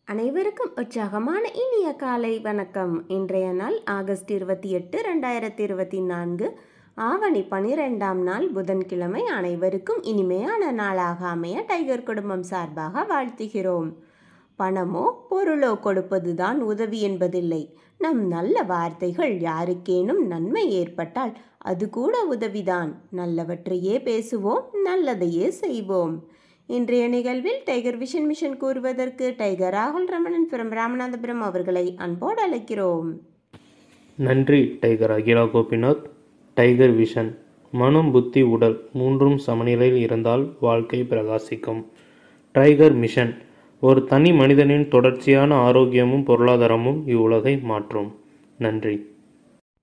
அனைவருக்கும் உற்சாகமான இனிய காலை வணக்கம். இன்றைய நாள் ஆகஸ்ட் 28, 2024, ஆவணி 12ஆம் நாள் புதன்கிழமை. அனைவருக்கும் இனிமையான நாளாக அமைய டைகர் குடும்பம் சார்பாக வாழ்த்துகிறோம். பணமோ பொருளோ கொடுப்பதுதான் உதவி என்பதில்லை. நம் நல்ல வார்த்தைகள் யாருக்கேனும் நன்மை ஏற்பட்டால் அது கூட உதவிதான். நல்லவற்றையே பேசுவோம், நல்லதையே செய்வோம். இன்றைய நிகழ்வில் டைகர் விஷன் மிஷன் கூறுவதற்கு டைகர் ராகுல் ரமணன் ஃப்ரம் ராமநாதபுரம் அவர்களை அன்போடு அழைக்கிறோம். நன்றி tiger Akila Gopinath. Tiger vision: மனம், புத்தி, உடல் மூன்றும் சமநிலையில் இருந்தால் வாழ்க்கை பிரகாசிக்கும். டைகர் மிஷன்: ஒரு தனி மனிதனின் தொடர்ச்சியான ஆரோக்கியமும் பொருளாதாரமும் இவ்வுலகை மாற்றும். நன்றி.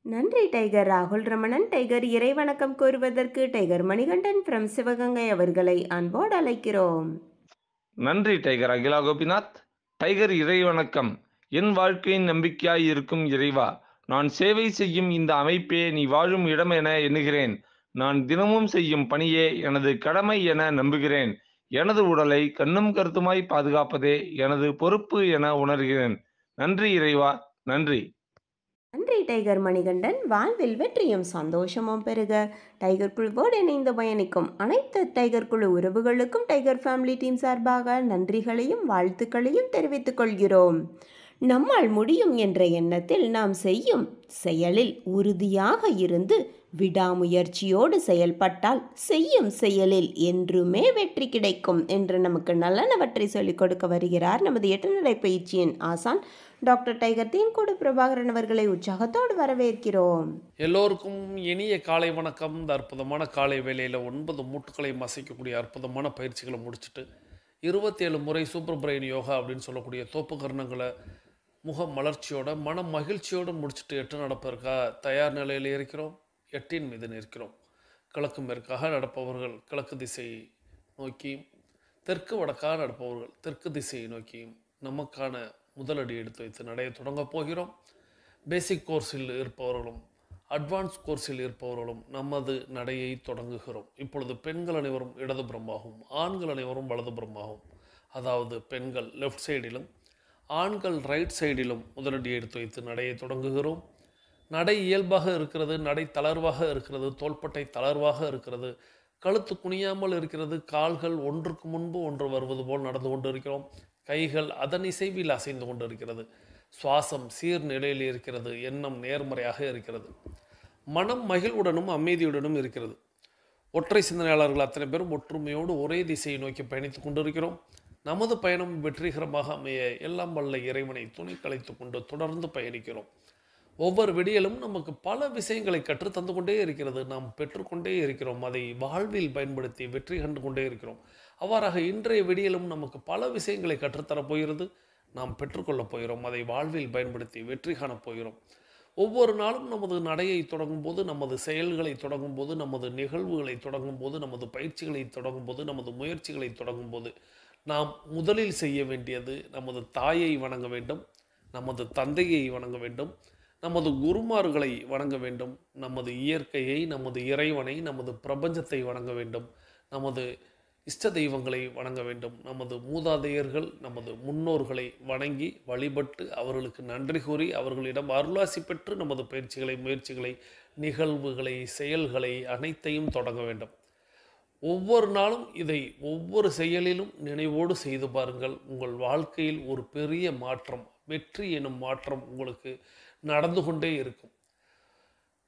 நன்றி டைகர் ராகுல் ரமணன். டைகர் இறைவணக்கம் கூறுவதற்கு டைகர் மணிகண்டன் ஃப்ரம் சிவகங்கை அவர்களை அன்போடு அழைக்கிறோம். நன்றி டைகர் அகிலா கோபிநாத். டைகர் இறைவணக்கம். என் வாழ்க்கையின் நம்பிக்கையாய் இருக்கும் இறைவா, நான் சேவை செய்யும் இந்த அமைப்பே நீ வாழும் இடம் என எண்ணுகிறேன். நான் தினமும் செய்யும் பணியே எனது கடமை என நம்புகிறேன். எனது உடலை கண்ணும் கருத்துமாய் பாதுகாப்பதே எனது பொறுப்பு என உணர்கிறேன். நன்றி இறைவா, நன்றி. நன்றி டைகர் மணிகண்டன். வாழ்வில் வெற்றியும் சந்தோஷமும் பெருக. டைகர் குழுவோடு இணைந்து பயணிக்கும் அனைத்து டைகர் குழு உறவுகளுக்கும் டைகர் ஃபேமிலி டீம் சார்பாக நன்றிகளையும் வாழ்த்துக்களையும் தெரிவித்துக் கொள்கிறோம். நம்மால் முடியும் என்ற எண்ணத்தில் நாம் செய்யும் செயலில் உறுதியாக இருந்து விடாமுயற்சியோடு செயல்பட்டால் செய்யும் செயலில் என்றுமே வெற்றி கிடைக்கும் என்று நமக்கு நல்லனவற்றை சொல்லிக் கொடுக்க வருகிறார் நமது 8 நடை பயிற்சியின் ஆசான் டாக்டர் டைகர் தேன்கூடு பிரபாகரன் அவர்களை உற்சாகத்தோடு வரவேற்கிறோம். எல்லோருக்கும் இனிய காலை வணக்கம். இந்த அற்புதமான காலை வேளையில் 9 மூட்டுக்களை மசைக்கக்கூடிய அற்புதமான பயிற்சிகளை முடிச்சுட்டு 27 முறை சூப்பர் பிரெயின் யோகா அப்படின்னு சொல்லக்கூடிய தோப்பு கர்ணங்களை முக மலர்ச்சியோட மன மகிழ்ச்சியோடு முடிச்சுட்டு 8 நடப்பதற்காக தயார் நிலையில் இருக்கிறோம். 8 மீது நிற்கிறோம். கிழக்கு மேற்காக நடப்பவர்கள் கிழக்கு திசையை நோக்கியும், தெற்கு வடக்காக நடப்பவர்கள் தெற்கு திசையை நோக்கியும் நமக்கான முதலடி எடுத்து வைத்து நடைய தொடங்கப் போகிறோம். பேசிக் கோர்ஸில் இருப்பவர்களும் அட்வான்ஸ் கோர்ஸில் இருப்பவர்களும் நமது நடையை தொடங்குகிறோம். இப்பொழுது பெண்கள் அனைவரும் இடதுபுறமாகவும் ஆண்கள் அனைவரும் வலதுபுறமாகவும், அதாவது பெண்கள் லெஃப்ட் சைடிலும் ஆண்கள் ரைட் சைடிலும் முதலடி எடுத்து வைத்து நடையை தொடங்குகிறோம். நடை இயல்பாக இருக்கிறது, நடை தளர்வாக இருக்கிறது, தோள்பட்டை தளர்வாக இருக்கிறது, கழுத்து குனியாமல் இருக்கிறது, கால்கள் ஒன்றுக்கு முன்பு ஒன்று வருவது போல் நடந்து கொண்டு இருக்கிறோம். கைகள் அதன் இசைவில் அசைந்து கொண்டு இருக்கிறது. சுவாசம் சீர்நிலையில் இருக்கிறது. எண்ணம் நேர்மறையாக இருக்கிறது. மனம் மகிழ்வுடனும் அமைதியுடனும் இருக்கிறது. ஒற்றை சிந்தனையாளர்கள் அத்தனை பேரும் ஒற்றுமையோடு ஒரே திசையை நோக்கி பயணித்துக் கொண்டிருக்கிறோம். நமது பயணம் வெற்றிகரமாக அமைய எல்லாம் வல்ல இறைவனை துணை கலைத்து கொண்டு தொடர்ந்து பயணிக்கிறோம். ஒவ்வொரு விடியலும் நமக்கு பல விஷயங்களை கற்று தந்து கொண்டே இருக்கிறது. நாம் பெற்றுக்கொண்டே இருக்கிறோம். அதை வாழ்வில் பயன்படுத்தி வெற்றி கண்டு கொண்டே இருக்கிறோம். அவ்வாறாக இன்றைய விடியலும் நமக்கு பல விஷயங்களை கற்றுத்தரப் போகிறது. நாம் பெற்றுக்கொள்ளப் போகிறோம். அதை வாழ்வில் பயன்படுத்தி வெற்றி காணப் போகிறோம். ஒவ்வொரு நாளும் நமது நடையை தொடங்கும் போது, நமது செயல்களை தொடங்கும் போது, நமது நிகழ்வுகளை தொடங்கும் போது, நமது பயிற்சிகளை தொடங்கும் போது, நமது முயற்சிகளை தொடங்கும் போது நாம் முதலில் செய்ய வேண்டியது நமது தாயை வணங்க வேண்டும், நமது தந்தையை வணங்க வேண்டும், நமது குருமார்களை வணங்க வேண்டும், நமது இயற்கையை, நமது இறைவனை, நமது பிரபஞ்சத்தை வணங்க வேண்டும், நமது இஷ்ட தெய்வங்களை வணங்க வேண்டும், நமது மூதாதையர்கள், நமது முன்னோர்களை வணங்கி வழிபட்டு அவர்களுக்கு நன்றி கூறி அவர்களிடம் அருளாசி பெற்று நமது பயிற்சிகளை, முயற்சிகளை, நிகழ்வுகளை, செயல்களை அனைத்தையும் தொடங்க வேண்டும். ஒவ்வொரு நாளும் இதை ஒவ்வொரு செயலிலும் நினைவோடு செய்து பாருங்கள். உங்கள் வாழ்க்கையில் ஒரு பெரிய மாற்றம், வெற்றி எனும் மாற்றம் உங்களுக்கு நடந்து கொண்டே இருக்கும்.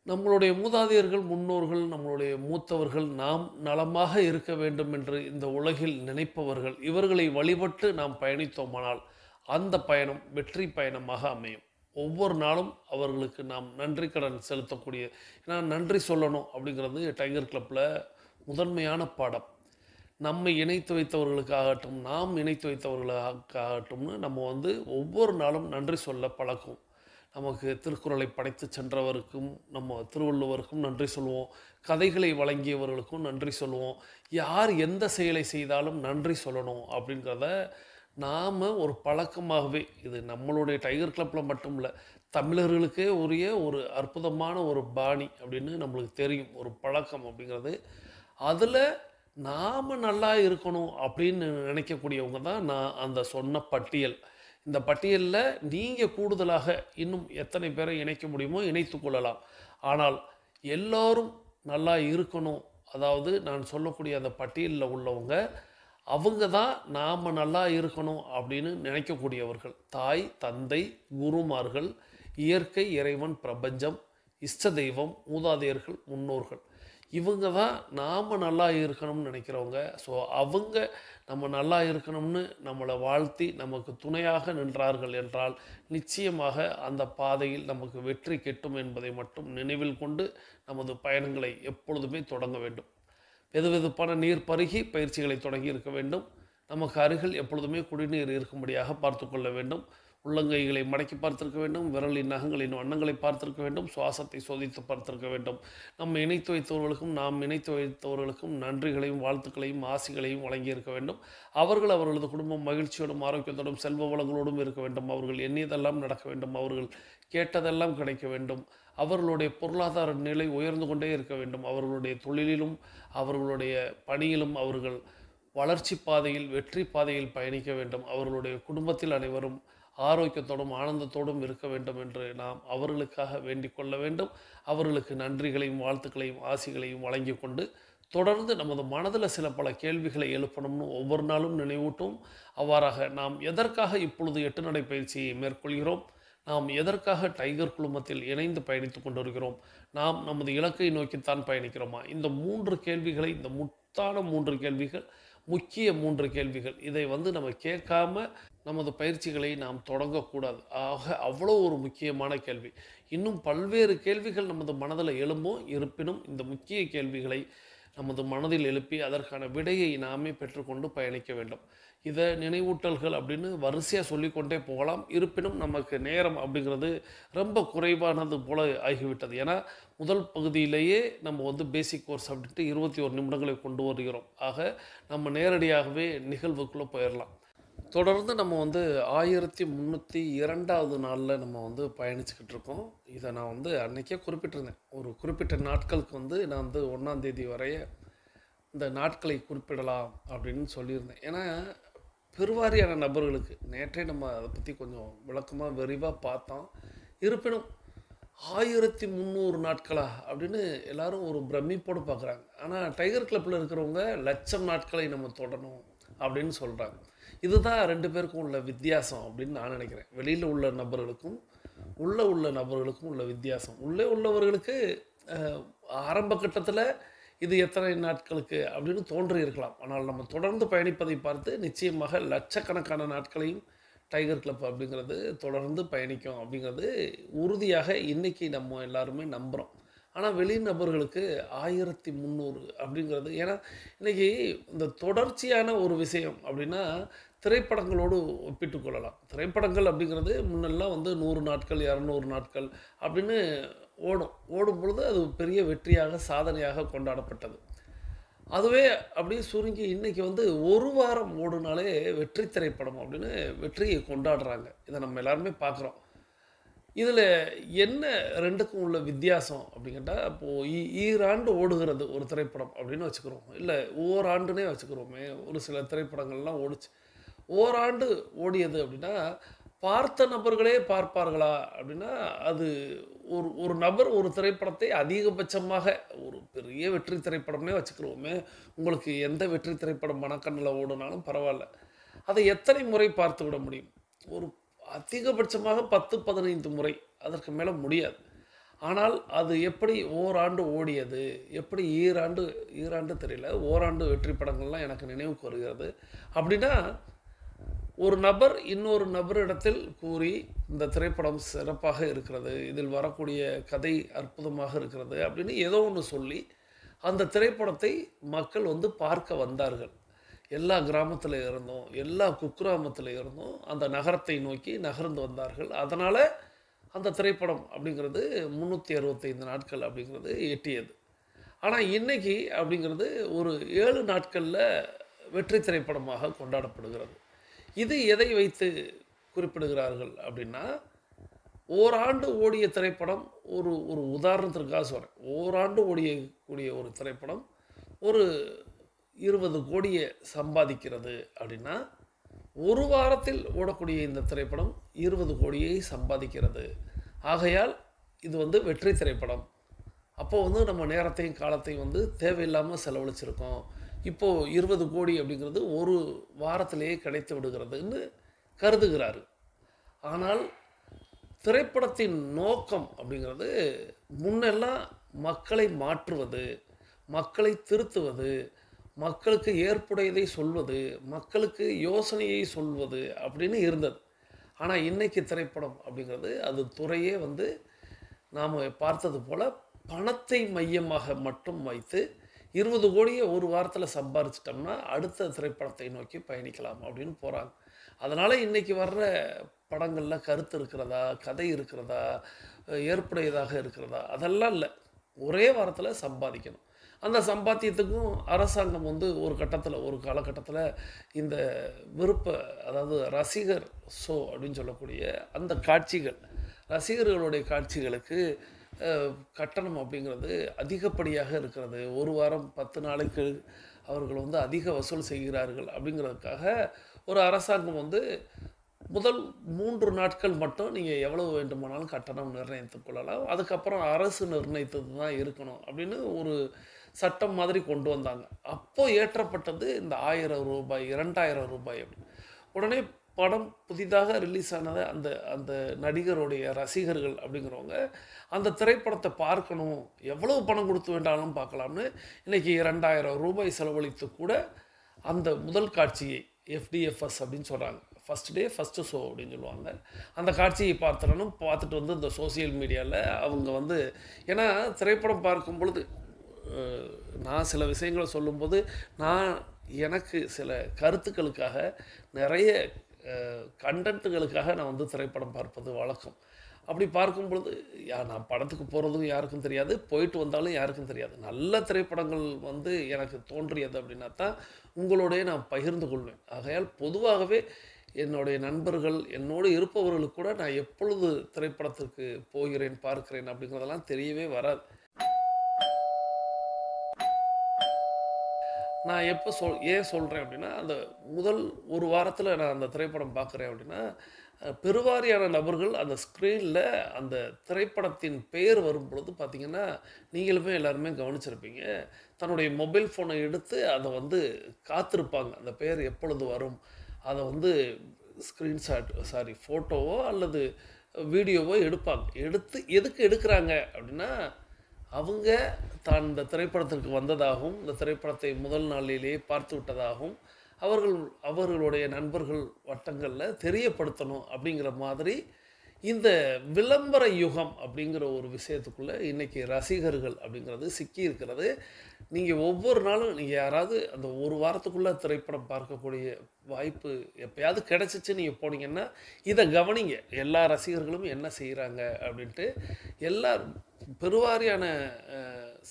நம்மளுடைய மூதாதையர்கள், முன்னோர்கள், நம்மளுடைய மூத்தவர்கள் நாம் நலமாக இருக்க வேண்டும் என்று இந்த உலகில் நினைப்பவர்கள், இவர்களை வழிபட்டு நாம் பயணித்தோமானால் அந்த பயணம் வெற்றி பயணமாக அமையும். ஒவ்வொரு நாளும் அவர்களுக்கு நாம் நன்றி கடன் செலுத்தக்கூடிய, ஏன்னா நன்றி சொல்லணும் அப்படிங்கிறது டைகர் கிளப்பில் முதன்மையான பாடம். நம்மை இணைத்து வைத்தவர்களுக்காகட்டும், நாம் இணைத்து வைத்தவர்களுக்காகட்டும்னு நம்ம ஒவ்வொரு நாளும் நன்றி சொல்ல பழக்கும். நமக்கு திருக்குறளை படைத்து சென்றவருக்கும், நம்ம திருவள்ளுவருக்கும் நன்றி சொல்லுவோம். கதைகளை வழங்கியவர்களுக்கும் நன்றி சொல்லுவோம். யார் எந்த செயலை செய்தாலும் நன்றி சொல்லணும் அப்படிங்கிறத நாம் ஒரு பழக்கமாகவே, இது நம்மளுடைய டைகர் கிளப்பில் மட்டும் இல்லை, தமிழர்களுக்கே உரிய ஒரு அற்புதமான ஒரு பாணி அப்படின்னு நம்மளுக்கு தெரியும். ஒரு பழக்கம் அப்படிங்கிறது, அதில் நாம் நல்லா இருக்கணும் அப்படின்னு நினைக்கக்கூடியவங்க தான் நான் அந்த சொன்ன பட்டியல். இந்த பட்டியலில் நீங்கள் கூடுதலாக இன்னும் எத்தனை பேரை இணைக்க முடியுமோ இணைத்து கொள்ளலாம். ஆனால் எல்லோரும் நல்லா இருக்கணும், அதாவது நான் சொல்லக்கூடிய அந்த பட்டியலில் உள்ளவங்க அவங்க தான் நாம் நல்லா இருக்கணும் அப்படின்னு நினைக்கக்கூடியவர்கள். தாய், தந்தை, குருமார்கள், இயற்கை, இறைவன், பிரபஞ்சம், இஷ்ட தெய்வம், மூதாதையர்கள், முன்னோர்கள், இவங்க தான் நாம் நல்லா இருக்கணும்னு நினைக்கிறவங்க. ஸோ அவங்க நம்ம நல்லா இருக்கணும்னு நம்மளை வாழ்த்தி நமக்கு துணையாக நின்றார்கள் என்றால் நிச்சயமாக அந்த பாதையில் நமக்கு வெற்றி கிட்டும் என்பதை மட்டும் நினைவில் கொண்டு நமது பயணங்களை எப்பொழுதுமே தொடங்க வேண்டும். வெதுவெதுப்பான நீர் பருகி பயிற்சிகளை தொடங்கி இருக்க வேண்டும். நமக்கு அருகில் எப்பொழுதுமே குடிநீர் இருக்கும்படியாக பார்த்து கொள்ள வேண்டும். உள்ளங்கைகளை மடக்கி பார்த்திருக்க வேண்டும். விரலின் நகங்களின் வண்ணங்களை பார்த்திருக்க வேண்டும். சுவாசத்தை சோதித்து பார்த்திருக்க வேண்டும். நம்ம இணைத்து வைத்தவர்களுக்கும் நாம் இணைத்து வைத்தவர்களுக்கும் நன்றிகளையும் வாழ்த்துக்களையும் ஆசிகளையும் வழங்கியிருக்க வேண்டும். அவர்கள் அவர்களது குடும்பம் மகிழ்ச்சியோடும் ஆரோக்கியத்தோடும் செல்வ வளங்களோடும் இருக்க வேண்டும். அவர்கள் எண்ணியதெல்லாம் நடக்க வேண்டும். அவர்கள் கேட்டதெல்லாம் கிடைக்க வேண்டும். அவர்களுடைய பொருளாதார நிலை உயர்ந்து கொண்டே இருக்க வேண்டும். அவர்களுடைய தொழிலிலும் அவர்களுடைய பணியிலும் அவர்கள் வளர்ச்சி பாதையில் வெற்றி பாதையில் பயணிக்க வேண்டும். அவர்களுடைய குடும்பத்தில் அனைவரும் ஆரோக்கியத்தோடும் ஆனந்தத்தோடும் இருக்க வேண்டும் என்று நாம் அவர்களுக்காக வேண்டிக் கொள்ள வேண்டும். அவர்களுக்கு நன்றிகளையும் வாழ்த்துக்களையும் ஆசிகளையும் வழங்கி கொண்டு தொடர்ந்து நமது மனதில் சில பல கேள்விகளை எழுப்பணும்னு ஒவ்வொரு நாளும் நினைவூட்டும். அவ்வாறாக நாம் எதற்காக இப்பொழுது 8 நடை பயிற்சியை மேற்கொள்கிறோம், நாம் எதற்காக டைகர் குழுமத்தில் இணைந்து பயணித்து கொண்டிருக்கிறோம், நாம் நமது இலக்கை நோக்கித்தான் பயணிக்கிறோமா? இந்த 3 கேள்விகளை, இந்த முத்தான 3 கேள்விகள், முக்கிய 3 கேள்விகள், இதை நம்ம கேட்காம நமது பயிற்சிகளை நாம் தொடங்கக்கூடாது. ஆக அவ்வளோ ஒரு முக்கியமான கேள்வி. இன்னும் பல்வேறு கேள்விகள் நமது மனதில் எழும்பும். இருப்பினும் இந்த முக்கிய கேள்விகளை நமது மனதில் எழுப்பி அதற்கான விடையை நாமே பெற்றுக்கொண்டு பயணிக்க வேண்டும். இதை நினைவூட்டல்கள் அப்படின்னு வரிசையாக சொல்லிக்கொண்டே போகலாம். இருப்பினும் நமக்கு நேரம் அப்படிங்கிறது ரொம்ப குறைவானது போல ஆகிவிட்டது. ஏன்னா முதல் பகுதியிலேயே நம்ம பேசிக் கோர்ஸ் அப்படின்ட்டு 21 நிமிடங்களை கொண்டு வருகிறோம். ஆக நம்ம நேரடியாகவே நிகழ்வுக்குள்ளே போயிடலாம். தொடர்ந்து நம்ம 1302வது நாளில் நம்ம பயணிச்சுக்கிட்டு இருக்கோம். இதை நான் அன்றைக்கே குறிப்பிட்டிருந்தேன். ஒரு குறிப்பிட்ட நாட்களுக்கு நான் 1ஆம் தேதி வரைய இந்த நாட்களை குறிப்பிடலாம் அப்படின்னு சொல்லியிருந்தேன். ஏன்னா பெருவாரியான நபர்களுக்கு நேற்றே நம்ம அதை பற்றி கொஞ்சம் விளக்கமாக விரிவாக பார்த்தோம். இருப்பினும் 1300 நாட்களா அப்படின்னு எல்லாரும் ஒரு பிரமிப்போடு பார்க்குறாங்க. ஆனால் டைகர் கிளப்பில் இருக்கிறவங்க 1,00,000 நாட்களை நம்ம தொடரணும் அப்படின்னு சொல்கிறாங்க. இதுதான் 2 பேருக்கும் உள்ள வித்தியாசம் அப்படின்னு நான் நினைக்கிறேன். வெளியில் உள்ள நபர்களுக்கும் உள்ள நபர்களுக்கும் உள்ள வித்தியாசம். உள்ளே உள்ளவர்களுக்கு ஆரம்ப கட்டத்தில் இது எத்தனை நாட்களுக்கு அப்படின்னு தோன்றி இருக்கலாம். ஆனால் நம்ம தொடர்ந்து பயணிப்பதை பார்த்து நிச்சயமாக லட்சக்கணக்கான நாட்களையும் டைகர் கிளப் அப்படிங்கிறது தொடர்ந்து பயணிக்கும் அப்படிங்கிறது உறுதியாக இன்றைக்கி நம்ம எல்லாருமே நம்புகிறோம். ஆனால் வெளிநபர்களுக்கு 1300 அப்படிங்கிறது, ஏன்னா இன்றைக்கி இந்த தொடர்ச்சியான ஒரு விஷயம் அப்படின்னா திரைப்படங்களோடு ஒப்பிட்டு கொள்ளலாம். திரைப்படங்கள் அப்படிங்கிறது முன்னெல்லாம் 100 நாட்கள் 200 நாட்கள் அப்படின்னு ஓடும் பொழுது அது பெரிய வெற்றியாக சாதனையாக கொண்டாடப்பட்டது. அதுவே அப்படியே சுருங்கி இன்றைக்கி ஒரு வாரம் ஓடுனாலே வெற்றி திரைப்படம் அப்படின்னு வெற்றியை கொண்டாடுறாங்க. இதை நம்ம எல்லாருமே பார்க்குறோம். இதில் என்ன 2க்கும் உள்ள வித்தியாசம் அப்படிங்கிட்டா, இப்போது ஈராண்டு ஓடுகிறது ஒரு திரைப்படம் அப்படின்னு வச்சுக்கிறோம், இல்லை ஓராண்டுனே வச்சுக்கிறோமே. ஒரு சில திரைப்படங்கள்லாம் ஓடிச்சு. ஓராண்டு ஓடியது அப்படின்னா பார்த்த நபர்களே பார்ப்பார்களா அப்படின்னா, அது ஒரு நபர் ஒரு திரைப்படத்தை அதிகபட்சமாக ஒரு பெரிய வெற்றி திரைப்படம்னே வச்சுக்கிறோமே, உங்களுக்கு எந்த வெற்றி திரைப்படம் மனக்கண்ணில் ஓடுனாலும் பரவாயில்ல, அதை எத்தனை முறை பார்த்து விட முடியும்? ஒரு அதிகபட்சமாக 10-15 முறை, அதற்கு மேலே முடியாது. ஆனால் அது எப்படி ஓராண்டு ஓடியது, எப்படி ஈராண்டு தெரியல, ஓராண்டு வெற்றி படங்கள்லாம் எனக்கு நினைவுக்கு வருகிறது. அப்படின்னா ஒரு நபர் இன்னொரு நபரிடத்தில் கூறி இந்த திரைப்படம் சிறப்பாக இருக்கிறது, இதில் வரக்கூடிய கதை அற்புதமாக இருக்கிறது அப்படின்னு ஏதோ ஒன்று சொல்லி அந்த திரைப்படத்தை மக்கள் பார்க்க வந்தார்கள். எல்லா கிராமத்தில் இருந்தும் எல்லா குக்கிராமத்தில் இருந்தும் அந்த நகரத்தை நோக்கி நகர்ந்து வந்தார்கள். அதனால் அந்த திரைப்படம் அப்படிங்கிறது 365 நாட்கள் அப்படிங்கிறது எட்டியது. ஆனால் இன்றைக்கி அப்படிங்கிறது ஒரு 7 நாட்களில் வெற்றி திரைப்படமாக கொண்டாடப்படுகிறது. இது எதை வைத்து குறிப்பிடுகிறார்கள் அப்படின்னா, ஓராண்டு ஓடிய திரைப்படம், ஒரு உதாரணத்திற்காக சொல்கிறேன், ஓராண்டு ஓடியக்கூடிய ஒரு திரைப்படம் ஒரு 20 கோடியை சம்பாதிக்கிறது அப்படின்னா, ஒரு வாரத்தில் ஓடக்கூடிய இந்த திரைப்படம் 20 கோடியை சம்பாதிக்கிறது. ஆகையால் இது வந்து வெற்றி திரைப்படம். அப்போது வந்து நம்ம நேரத்தையும் காலத்தையும் வந்து தேவையில்லாமல் செலவழிச்சிருக்கோம். இப்போது 20 கோடி அப்படிங்கிறது ஒரு வாரத்திலேயே கிடைத்து விடுகிறதுன்னு கருதுகிறாரு. ஆனால் திரைப்படத்தின் நோக்கம் அப்படிங்கிறது முன்னெல்லாம் மக்களை மாற்றுவது, மக்களை திருத்துவது, மக்களுக்கு ஏற்புடையதை சொல்வது, மக்களுக்கு யோசனையை சொல்வது அப்படின்னு இருந்தது. ஆனால் இன்னைக்கு திரைப்படம் அப்படிங்கிறது அது துறையே வந்து நாம் பார்த்தது போல் பணத்தை மையமாக மட்டும் வைத்து 20 கோடியை ஒரு வாரத்தில் சம்பாரிச்சிட்டோம்னா அடுத்த திரைப்படத்தை நோக்கி பயணிக்கலாம் அப்படின்னு போகிறாங்க. அதனால் இன்றைக்கி வர்ற படங்களில் கருத்து இருக்கிறதா, கதை இருக்கிறதா, ஏற்புடையதாக இருக்கிறதா, அதெல்லாம் இல்லை. ஒரே வாரத்தில் சம்பாதிக்கணும். அந்த சம்பாத்தியத்துக்கும் அரசாங்கம் வந்து ஒரு காலகட்டத்தில் இந்த அதாவது ரசிகர் ஷோ அப்படின்னு சொல்லக்கூடிய அந்த காட்சிகள், ரசிகர்களுடைய காட்சிகளுக்கு கட்டணம் அப்படிங்கிறது அதிகப்படியாக இருக்கிறது. ஒரு வாரம் 10 நாளைக்கு அவர்கள் வந்து அதிக வசூல் செய்கிறார்கள் அப்படிங்கிறதுக்காக ஒரு அரசாங்கம் வந்து முதல் 3 நாட்கள் மட்டும் நீங்கள் எவ்வளவு வேண்டுமானாலும் கட்டணம் நிர்ணயித்து கொள்ளலாம், அதுக்கப்புறம் அரசு நிர்ணயித்தது தான் இருக்கணும் அப்படின்னு ஒரு சட்டம் மாதிரி கொண்டு வந்தாங்க. அப்போது ஏற்றப்பட்டது இந்த 1000 ரூபாய் 2000 ரூபாய் அப்படி. உடனே படம் புதிதாக ரிலீஸ் ஆனது அந்த அந்த நடிகருடைய ரசிகர்கள் அப்படிங்கிறவங்க அந்த திரைப்படத்தை பார்க்கணும், எவ்வளவு பணம் கொடுத்து வேண்டாலும் பார்க்கலாம்னு இன்றைக்கி 2000 ரூபாய் செலவழித்து கூட அந்த முதல் காட்சியை FDFS அப்படின்னு சொல்கிறாங்க, ஃபஸ்ட் டே ஃபஸ்ட்டு ஷோ அப்படின்னு சொல்லுவாங்க, அந்த காட்சியை பார்த்துட்டு வந்து இந்த சோசியல் மீடியாவில் அவங்க வந்து, ஏன்னா திரைப்படம் பார்க்கும் பொழுது நான் சில விஷயங்களை சொல்லும்போது எனக்கு சில கருத்துக்களுக்காக நிறைய கண்டென்ட்டுகளுக்காக நான் வந்து திரைப்படம் பார்ப்பது வழக்கம். அப்படி பார்க்கும் பொழுது நான் படத்துக்கு போகிறதும் யாருக்கும் தெரியாது, போயிட்டு வந்தாலும் யாருக்கும் தெரியாது. நல்ல திரைப்படங்கள் வந்து எனக்கு தோன்றியது அப்படின்னா தான் உங்களோடைய நான் பகிர்ந்து கொள்வேன். ஆகையால் பொதுவாகவே என்னுடைய நண்பர்கள் என்னோடு இருப்பவர்களுக்கு கூட நான் எப்பொழுது திரைப்படத்திற்கு போகிறேன் பார்க்கிறேன் அப்படிங்கிறதெல்லாம் தெரியவே வராது. நான் எப்போ ஏன் சொல்கிறேன் அப்படின்னா, அந்த முதல் ஒரு வாரத்தில் நான் அந்த திரைப்படம் பார்க்குறேன் அப்படின்னா, பெருவாரியான நபர்கள் அந்த ஸ்க்ரீனில் அந்த திரைப்படத்தின் பெயர் வரும் பொழுது பார்த்திங்கன்னா, நீங்களுமே எல்லாருமே கவனிச்சிருப்பீங்க, தன்னுடைய மொபைல் ஃபோனை எடுத்து அதை வந்து காத்திருப்பாங்க, அந்த பெயர் எப்பொழுது வரும், அதை வந்து ஃபோட்டோவோ அல்லது வீடியோவோ எடுப்பாங்க. எதுக்கு எடுக்கிறாங்க அப்படின்னா, அவங்க தான் இந்த திரைப்படத்திற்கு வந்ததாகவும் இந்த திரைப்படத்தை முதல் நாளிலேயே பார்த்து விட்டதாகவும் அவர்களுடைய நண்பர்கள் வட்டங்களில் தெரியப்படுத்தணும் அப்படிங்கிற மாதிரி இந்த விளம்பர யுகம் அப்படிங்கிற ஒரு விஷயத்துக்குள்ளே இன்றைக்கி ரசிகர்கள் அப்படிங்கிறது சிக்கி இருக்கிறது. நீங்கள் ஒவ்வொரு நாளும் நீங்கள் யாராவது அந்த ஒரு வாரத்துக்குள்ளே திரைப்படம் பார்க்கக்கூடிய வாய்ப்பு எப்போயாவது கிடச்சிச்சு நீங்கள் போனீங்கன்னா இதை கவனிங்க, எல்லா ரசிகர்களும் என்ன செய்கிறாங்க அப்படின்ட்டு. பெருவாரியான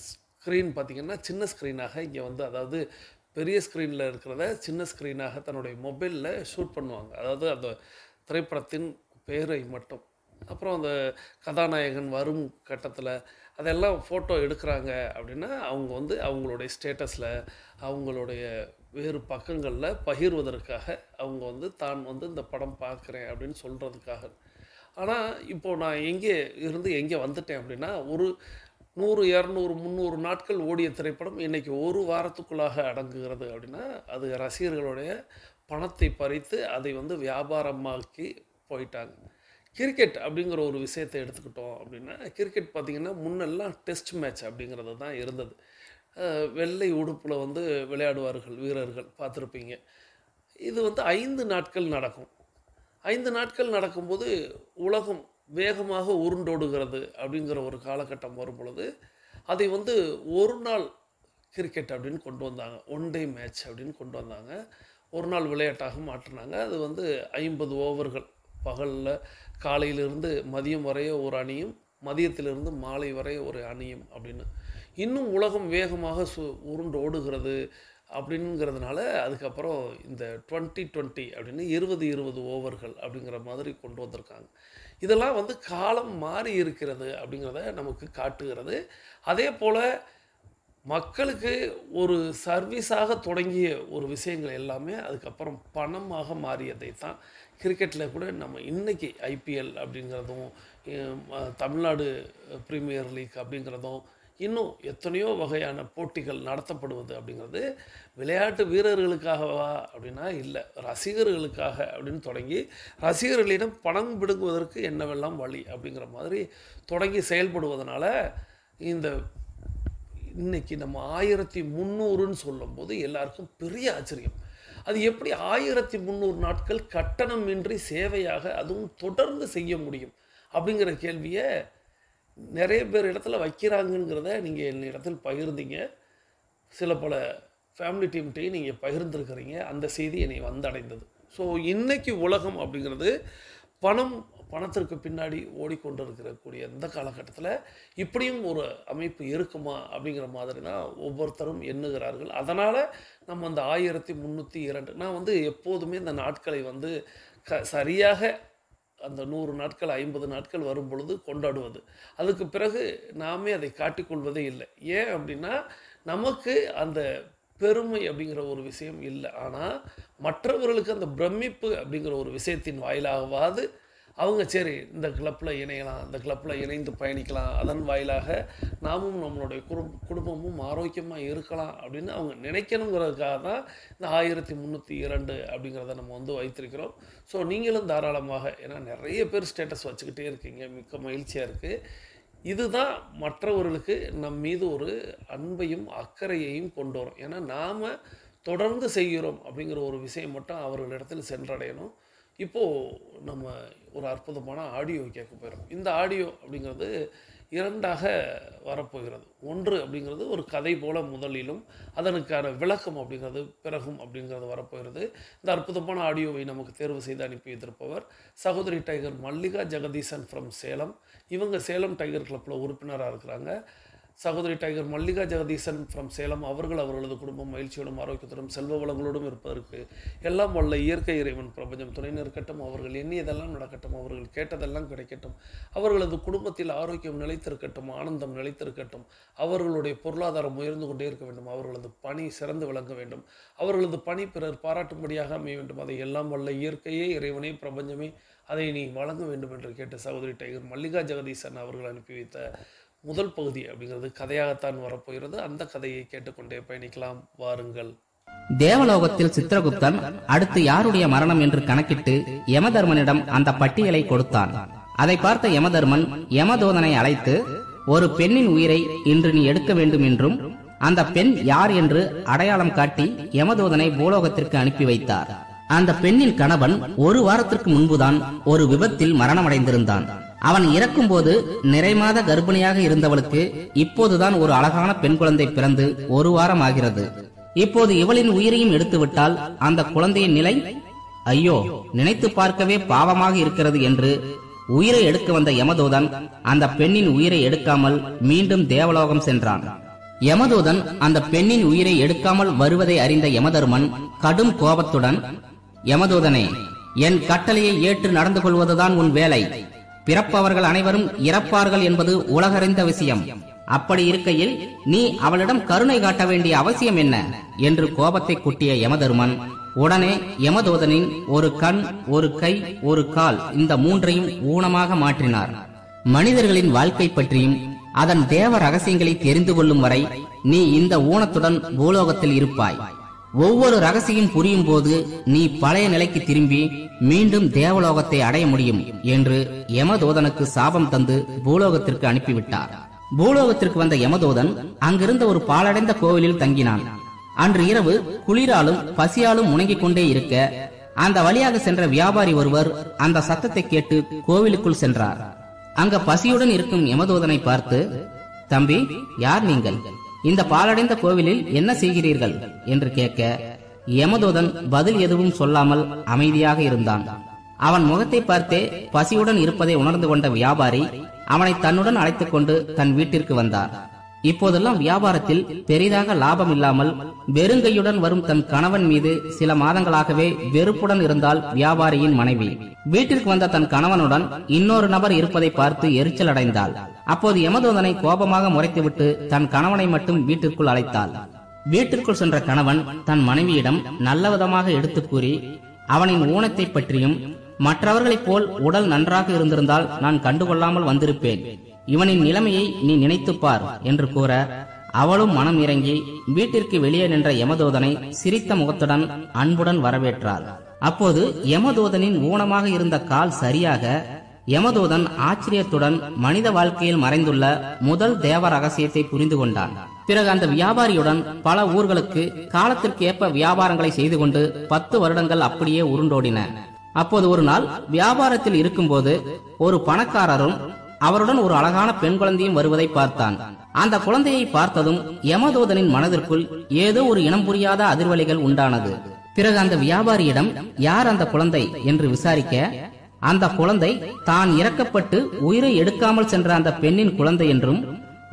ஸ்க்ரீன் பார்த்திங்கன்னா சின்ன ஸ்க்ரீனாக இங்கே வந்து, அதாவது பெரிய ஸ்க்ரீனில் இருக்கிறத சின்ன ஸ்க்ரீனாக தன்னுடைய மொபைலில் ஷூட் பண்ணுவாங்க, அதாவது அந்த திரைப்படத்தின் பேரை மட்டும். அப்புறம் அந்த கதாநாயகன் வரும் கட்டத்தில் அதெல்லாம் ஃபோட்டோ எடுக்கிறாங்க அப்படின்னா அவங்க வந்து அவங்களுடைய ஸ்டேட்டஸில் அவங்களுடைய வேறு பக்கங்களில் பகிர்வதற்காக அவங்க வந்து தான் வந்து இந்த படம் பார்க்குறேன் அப்படின்னு சொல்கிறதுக்காக. ஆனால் இப்போது நான் எங்கே வந்துட்டேன் அப்படின்னா, ஒரு 100, 200, 300 நாட்கள் ஓடிய திரைப்படம் இன்றைக்கி ஒரு வாரத்துக்குள்ளாக அடங்குகிறது அப்படின்னா அது ரசிகர்களுடைய பணத்தை பறித்து அதை வந்து வியாபாரமாக்கி போயிட்டாங்க. கிரிக்கெட் அப்படிங்கிற ஒரு விஷயத்தை எடுத்துக்கிட்டோம் அப்படின்னா, கிரிக்கெட் பார்த்திங்கன்னா முன்னெல்லாம் டெஸ்ட் மேட்ச் அப்படிங்கிறது தான் இருந்தது. வெள்ளை உடுப்பில் வந்து விளையாடுவார்கள் வீரர்கள், பார்த்துருப்பீங்க. இது வந்து 5 நாட்கள் நடக்கும். 5 நாட்கள் நடக்கும்போது உலகம் வேகமாக உருண்டோடுகிறது அப்படிங்கிற ஒரு காலகட்டம் வரும் பொழுது அதை வந்து ஒரு நாள் கிரிக்கெட் அப்படின்னு கொண்டு வந்தாங்க, 1 டே மேட்ச் அப்படின்னு கொண்டு வந்தாங்க, ஒரு நாள் விளையாட்டாக மாற்றினாங்க. அது வந்து 50 ஓவர்கள், பகலில் காலையிலிருந்து மதியம் வரைய ஒரு அணியும் மதியத்திலிருந்து மாலை வரை ஒரு அணியும் அப்படின்னு. இன்னும் உலகம் வேகமாக உருண்டு ஓடுகிறது அப்படிங்கிறதுனால அதுக்கப்புறம் இந்த 2020 அப்படின்னு 20 ஓவர்கள் அப்படிங்கிற மாதிரி கொண்டு வந்திருக்காங்க. இதெல்லாம் வந்து காலம் மாறி இருக்கிறது அப்படிங்கிறத நமக்கு காட்டுகிறது. அதே போல் மக்களுக்கு ஒரு சர்வீஸாக தொடங்கிய ஒரு விஷயங்கள் எல்லாமே அதுக்கப்புறம் பணமாக மாறியதை தான் கிரிக்கெட்டில் கூட நம்ம இன்றைக்கி ஐபிஎல் அப்படிங்கிறதும் தமிழ்நாடு பிரீமியர் லீக் அப்படிங்கிறதும் இன்னும் எத்தனையோ வகையான போட்டிகள் நடத்தப்படுவது அப்படிங்கிறது விளையாட்டு வீரர்களுக்காகவா அப்படின்னா இல்லை, ரசிகர்களுக்காக அப்படின்னு தொடங்கி ரசிகர்களிடம் பணம் பிடுங்குவதற்கு என்னவெல்லாம் வழி அப்படிங்கிற மாதிரி தொடங்கி செயல்படுவதனால இந்த இன்னைக்கு நம்ம 1300ன்னு சொல்லும்போது எல்லாருக்கும் பெரிய ஆச்சரியம். அது எப்படி 1300 நாட்கள் கட்டணமின்றி சேவையாக அதுவும் தொடர்ந்து செய்ய முடியும் அப்படிங்கிற கேள்வியை நிறைய பேர் இடத்துல வைக்கிறாங்கங்கிறத நீங்கள் என்னிடத்தில் பகிர்ந்தீங்க. சில பல ஃபேமிலி டீம்கிட்டையும் நீங்கள் பகிர்ந்துருக்கிறீங்க. அந்த செய்தி என்னை வந்தடைந்தது. ஸோ இன்றைக்கி உலகம் அப்படிங்கிறது பணத்திற்கு பின்னாடி ஓடிக்கொண்டிருக்கக்கூடிய இந்த காலகட்டத்தில் இப்படியும் ஒரு அமைப்பு இருக்குமா அப்படிங்கிற மாதிரி தான் ஒவ்வொருத்தரும் எண்ணுகிறார்கள். அதனால் நம்ம அந்த 1302 நான் எப்போதுமே இந்த நாட்களை சரியாக அந்த 100 நாட்கள் 50 நாட்கள் வரும் பொழுது கொண்டாடுவது. அதுக்கு பிறகு நாமே அதை காட்டிக்கொள்வதே இல்லை. ஏன் அப்படின்னா நமக்கு அந்த பெருமை அப்படிங்கிற ஒரு விஷயம் இல்லை. ஆனால் மற்றவர்களுக்கு அந்த பிரமிப்பு அப்படிங்கிற ஒரு விஷயத்தின் வாயிலாகவாது அவங்க சரி இந்த கிளப்பில் இணையலாம், அந்த கிளப்பில் இணைந்து பயணிக்கலாம், அதன் வாயிலாக நாமும் நம்மளுடைய குடும்பமும் ஆரோக்கியமாக இருக்கலாம் அப்படின்னு அவங்க நினைக்கணுங்கிறதுக்காக தான் இந்த 1302 அப்படிங்கிறத நம்ம வைத்திருக்கிறோம். ஸோ நீங்களும் தாராளமாக, ஏன்னா நிறைய பேர் ஸ்டேட்டஸ் வச்சுக்கிட்டே இருக்கீங்க, மிக்க மகிழ்ச்சியாக இருக்குது. இதுதான் மற்றவர்களுக்கு நம் மீது ஒரு அன்பையும் அக்கறையையும் கொண்டு வரும். ஏன்னா நாம் தொடர்ந்து செய்கிறோம் அப்படிங்கிற ஒரு விஷயம் மட்டும் அவர்களிடத்தில் சென்றடையணும். இப்போது நம்ம ஒரு அற்புதமான ஆடியோ கேட்க போகிறோம். இந்த ஆடியோ அப்படிங்கிறது 2ஆக வரப்போகிறது. 1 அப்படிங்கிறது ஒரு கதை போல முதலிலும் அதனுக்கான விளக்கம் அப்படிங்கிறது பிறகும் அப்படிங்கிறது வரப்போகிறது. இந்த அற்புதமான ஆடியோவை நமக்கு தேர்வு செய்து அனுப்பி வைத்திருப்பவர் சகோதரி டைகர் மல்லிகா ஜெகதீசன் ஃப்ரம் சேலம். இவங்க சேலம் டைகர் கிளப்பில் உறுப்பினராக இருக்கிறாங்க. சகோதரி டைகர் மல்லிகா ஜெகதீசன் ஃப்ரம் சேலம் அவர்களது குடும்பம் மகிழ்ச்சியோடும் ஆரோக்கியத்தோடும் செல்வ வளங்களோடும் இருப்பதற்கு எல்லாம் வல்ல இயற்கை இறைவன் பிரபஞ்சம் துணை நிற்கட்டும். அவர்கள் எண்ணியதெல்லாம் நடக்கட்டும், அவர்கள் கேட்டதெல்லாம் கிடைக்கட்டும், அவர்களது குடும்பத்தில் ஆரோக்கியம் நிலைத்திருக்கட்டும், ஆனந்தம் நிலைத்திருக்கட்டும், அவர்களுடைய பொருளாதாரம் உயர்ந்து கொண்டே இருக்க வேண்டும், அவர்களது பணி சிறந்து விளங்க வேண்டும், அவர்களது பணி பிறர் பாராட்டும்படியாக அமைய வேண்டும், அதை எல்லாம் வல்ல இயற்கையே இறைவனே பிரபஞ்சமே அதை நீ வழங்க வேண்டும் என்று கேட்ட சகோதரி டைகர் மல்லிகா ஜெகதீசன் அவர்கள் அனுப்பி வைத்த முதல் பகுதி அப்படிங்கிறது கதையாகத்தான் வரப்போகிறது. அந்த கதையை கேட்டுக்கொண்டே பயணிக்கலாம், வாருங்கள். தேவலோகத்தில் சித்திரகுப்தன் அடுத்து யாருடைய மரணம் என்று கணக்கிட்டு யமதர்மனிடம் அந்த பட்டியலை கொடுத்தான். அதை பார்த்த யமதர்மன் யமதூதனை அழைத்து, ஒரு பெண்ணின் உயிரை இன்று நீ எடுக்க வேண்டும் என்றும் அந்த பெண் யார் என்று அடையாளம் காட்டி யமதூதனை பூலோகத்திற்கு அனுப்பி வைத்தார். அந்த பெண்ணின் கணவன் 1 வாரத்திற்கு முன்புதான் ஒரு விபத்தில் மரணமடைந்திருந்தான். அவன் இறக்கும் போது நிறைமாத கர்ப்பிணியாக இருந்தவளுக்கு இப்போதுதான் ஒரு அழகான பெண் குழந்தை பிறந்து 1 வாரம் ஆகிறது. இப்போது இவளின் உயிரையும் எடுத்துவிட்டால் அந்த குழந்தையின் நிலை ஐயோ, நினைத்து பார்க்கவே பாவமாக இருக்கிறது என்று உயிரை எடுக்க வந்த யமதூதன் அந்த பெண்ணின் உயிரை எடுக்காமல் மீண்டும் தேவலோகம் சென்றான். யமதூதன் அந்த பெண்ணின் உயிரை எடுக்காமல் வருவதை அறிந்த யமதர்மன் கடும் கோபத்துடன், யமதூதனே, என் கட்டளையை ஏற்று நடந்து கொள்வதுதான் உன் வேலை. பிறப்பவர்கள் அனைவரும் இறப்பார்கள் என்பது உலகறிந்த விஷயம். அப்படி இருக்கையில் நீ அவளிடம் கருணை காட்ட வேண்டிய அவசியம் என்ன என்று கோபத்தை கொட்டிய யமதர்மன் உடனே யமதூதனின் ஒரு கண், ஒரு கை, ஒரு கால் இந்த 3ஐயும் ஊனமாக மாற்றினார். மனிதர்களின் வாழ்க்கை பற்றியும் அதன் தேவ ரகசியங்களை தெரிந்து கொள்ளும் வரை நீ இந்த ஊனத்துடன் பூலோகத்தில் இருப்பாய். ஒவ்வொரு ரகசியம் புரியும் போது நீ பழைய நிலைக்கு திரும்பி மீண்டும் தேவலோகத்தை அடைய முடியும் என்று யமதூதனுக்கு சாபம் தந்து பூலோகத்திற்கு அனுப்பிவிட்டார். பூலோகத்திற்கு வந்த யமதூதன் அங்கிருந்த ஒரு பாழடைந்த கோவிலில் தங்கினான். அன்று இரவு குளிராலும் பசியாலும் முணங்கிக் கொண்டே இருக்க அந்த வழியாக சென்ற வியாபாரி ஒருவர் அந்த சத்தத்தை கேட்டு கோவிலுக்குள் சென்றார். அங்க பசியுடன் இருக்கும் யமதூதனை பார்த்து, தம்பி, யார் நீங்கள்? இந்த பாழடைந்த கோவிலில் என்ன செய்கிறீர்கள் என்று கேட்க யமதூதன் பதில் எதுவும் சொல்லாமல் அமைதியாக இருந்தான். அவன் முகத்தை பார்த்தே பசியுடன் இருப்பதை உணர்ந்து கொண்ட வியாபாரி அவனை தன்னுடன் அழைத்துக் கொண்டு தன் வீட்டிற்கு வந்தார். இப்போதெல்லாம் வியாபாரத்தில் பெரிதாக லாபம் இல்லாமல் வெறுங்கையுடன் வரும் தன் கணவன் மீது சில மாதங்களாகவே வெறுப்புடன் இருந்தால் வியாபாரியின் மனைவி. வீட்டிற்கு வந்த தன் கணவனுடன் இன்னொரு நபர் இருப்பதை பார்த்து எரிச்சல் அடைந்தாள். அப்போது யமதூதனை கோபமாக முறைத்துவிட்டு தன் கணவனை மட்டும் வீட்டிற்குள் அழைத்தாள். வீட்டிற்குள் சென்ற கணவன் தன் மனைவியிடம் நல்லவிதமாக எடுத்து கூறி அவனின் ஊனத்தை பற்றியும், மற்றவர்களைப் போல் உடல் நன்றாக இருந்திருந்தால் நான் கண்டுகொள்ளாமல் வந்திருப்பேன், இவனின் நிலைமையை நீ நினைத்துப்பார் என்று கூற, அவளும் மனம் இறங்கி வீட்டிற்கு வெளியே நின்ற யமதூதனை சிரித்த முகத்துடன் அன்புடன் வரவேற்றாள். அப்போது யமதூதனின் ஊனமாக இருந்த கால் சரியாக யமதூதன் ஆச்சரியத்துடன் மனித வாழ்க்கையில் மறைந்துள்ள முதல் தேவ ரகசியத்தை புரிந்து கொண்டான். பிறகு அந்த வியாபாரியுடன் பல ஊர்களுக்கு காலத்திற்கு ஏற்ப வியாபாரங்களை செய்து கொண்டு 10 வருடங்கள் அப்படியே உருண்டோடின. அப்போது ஒரு நாள் வியாபாரத்தில் இருக்கும்போது ஒரு பணக்காரரும் அவருடன் ஒரு அழகான பெண் குழந்தையும் வருவதை பார்த்தான். அந்த குழந்தையை பார்த்ததும் யமதூதனின் மனதிற்குள் ஏதோ ஒரு இனம் புரியாத அதிர்வலைகள் உண்டானது. பிறகு அந்த வியாபாரியிடம் யார் அந்த குழந்தை என்று விசாரிக்க, அந்த குழந்தை தான் இறக்கப்பட்டு உயிரை எடுக்காமல் சென்ற அந்த பெண்ணின் குழந்தை என்றும்,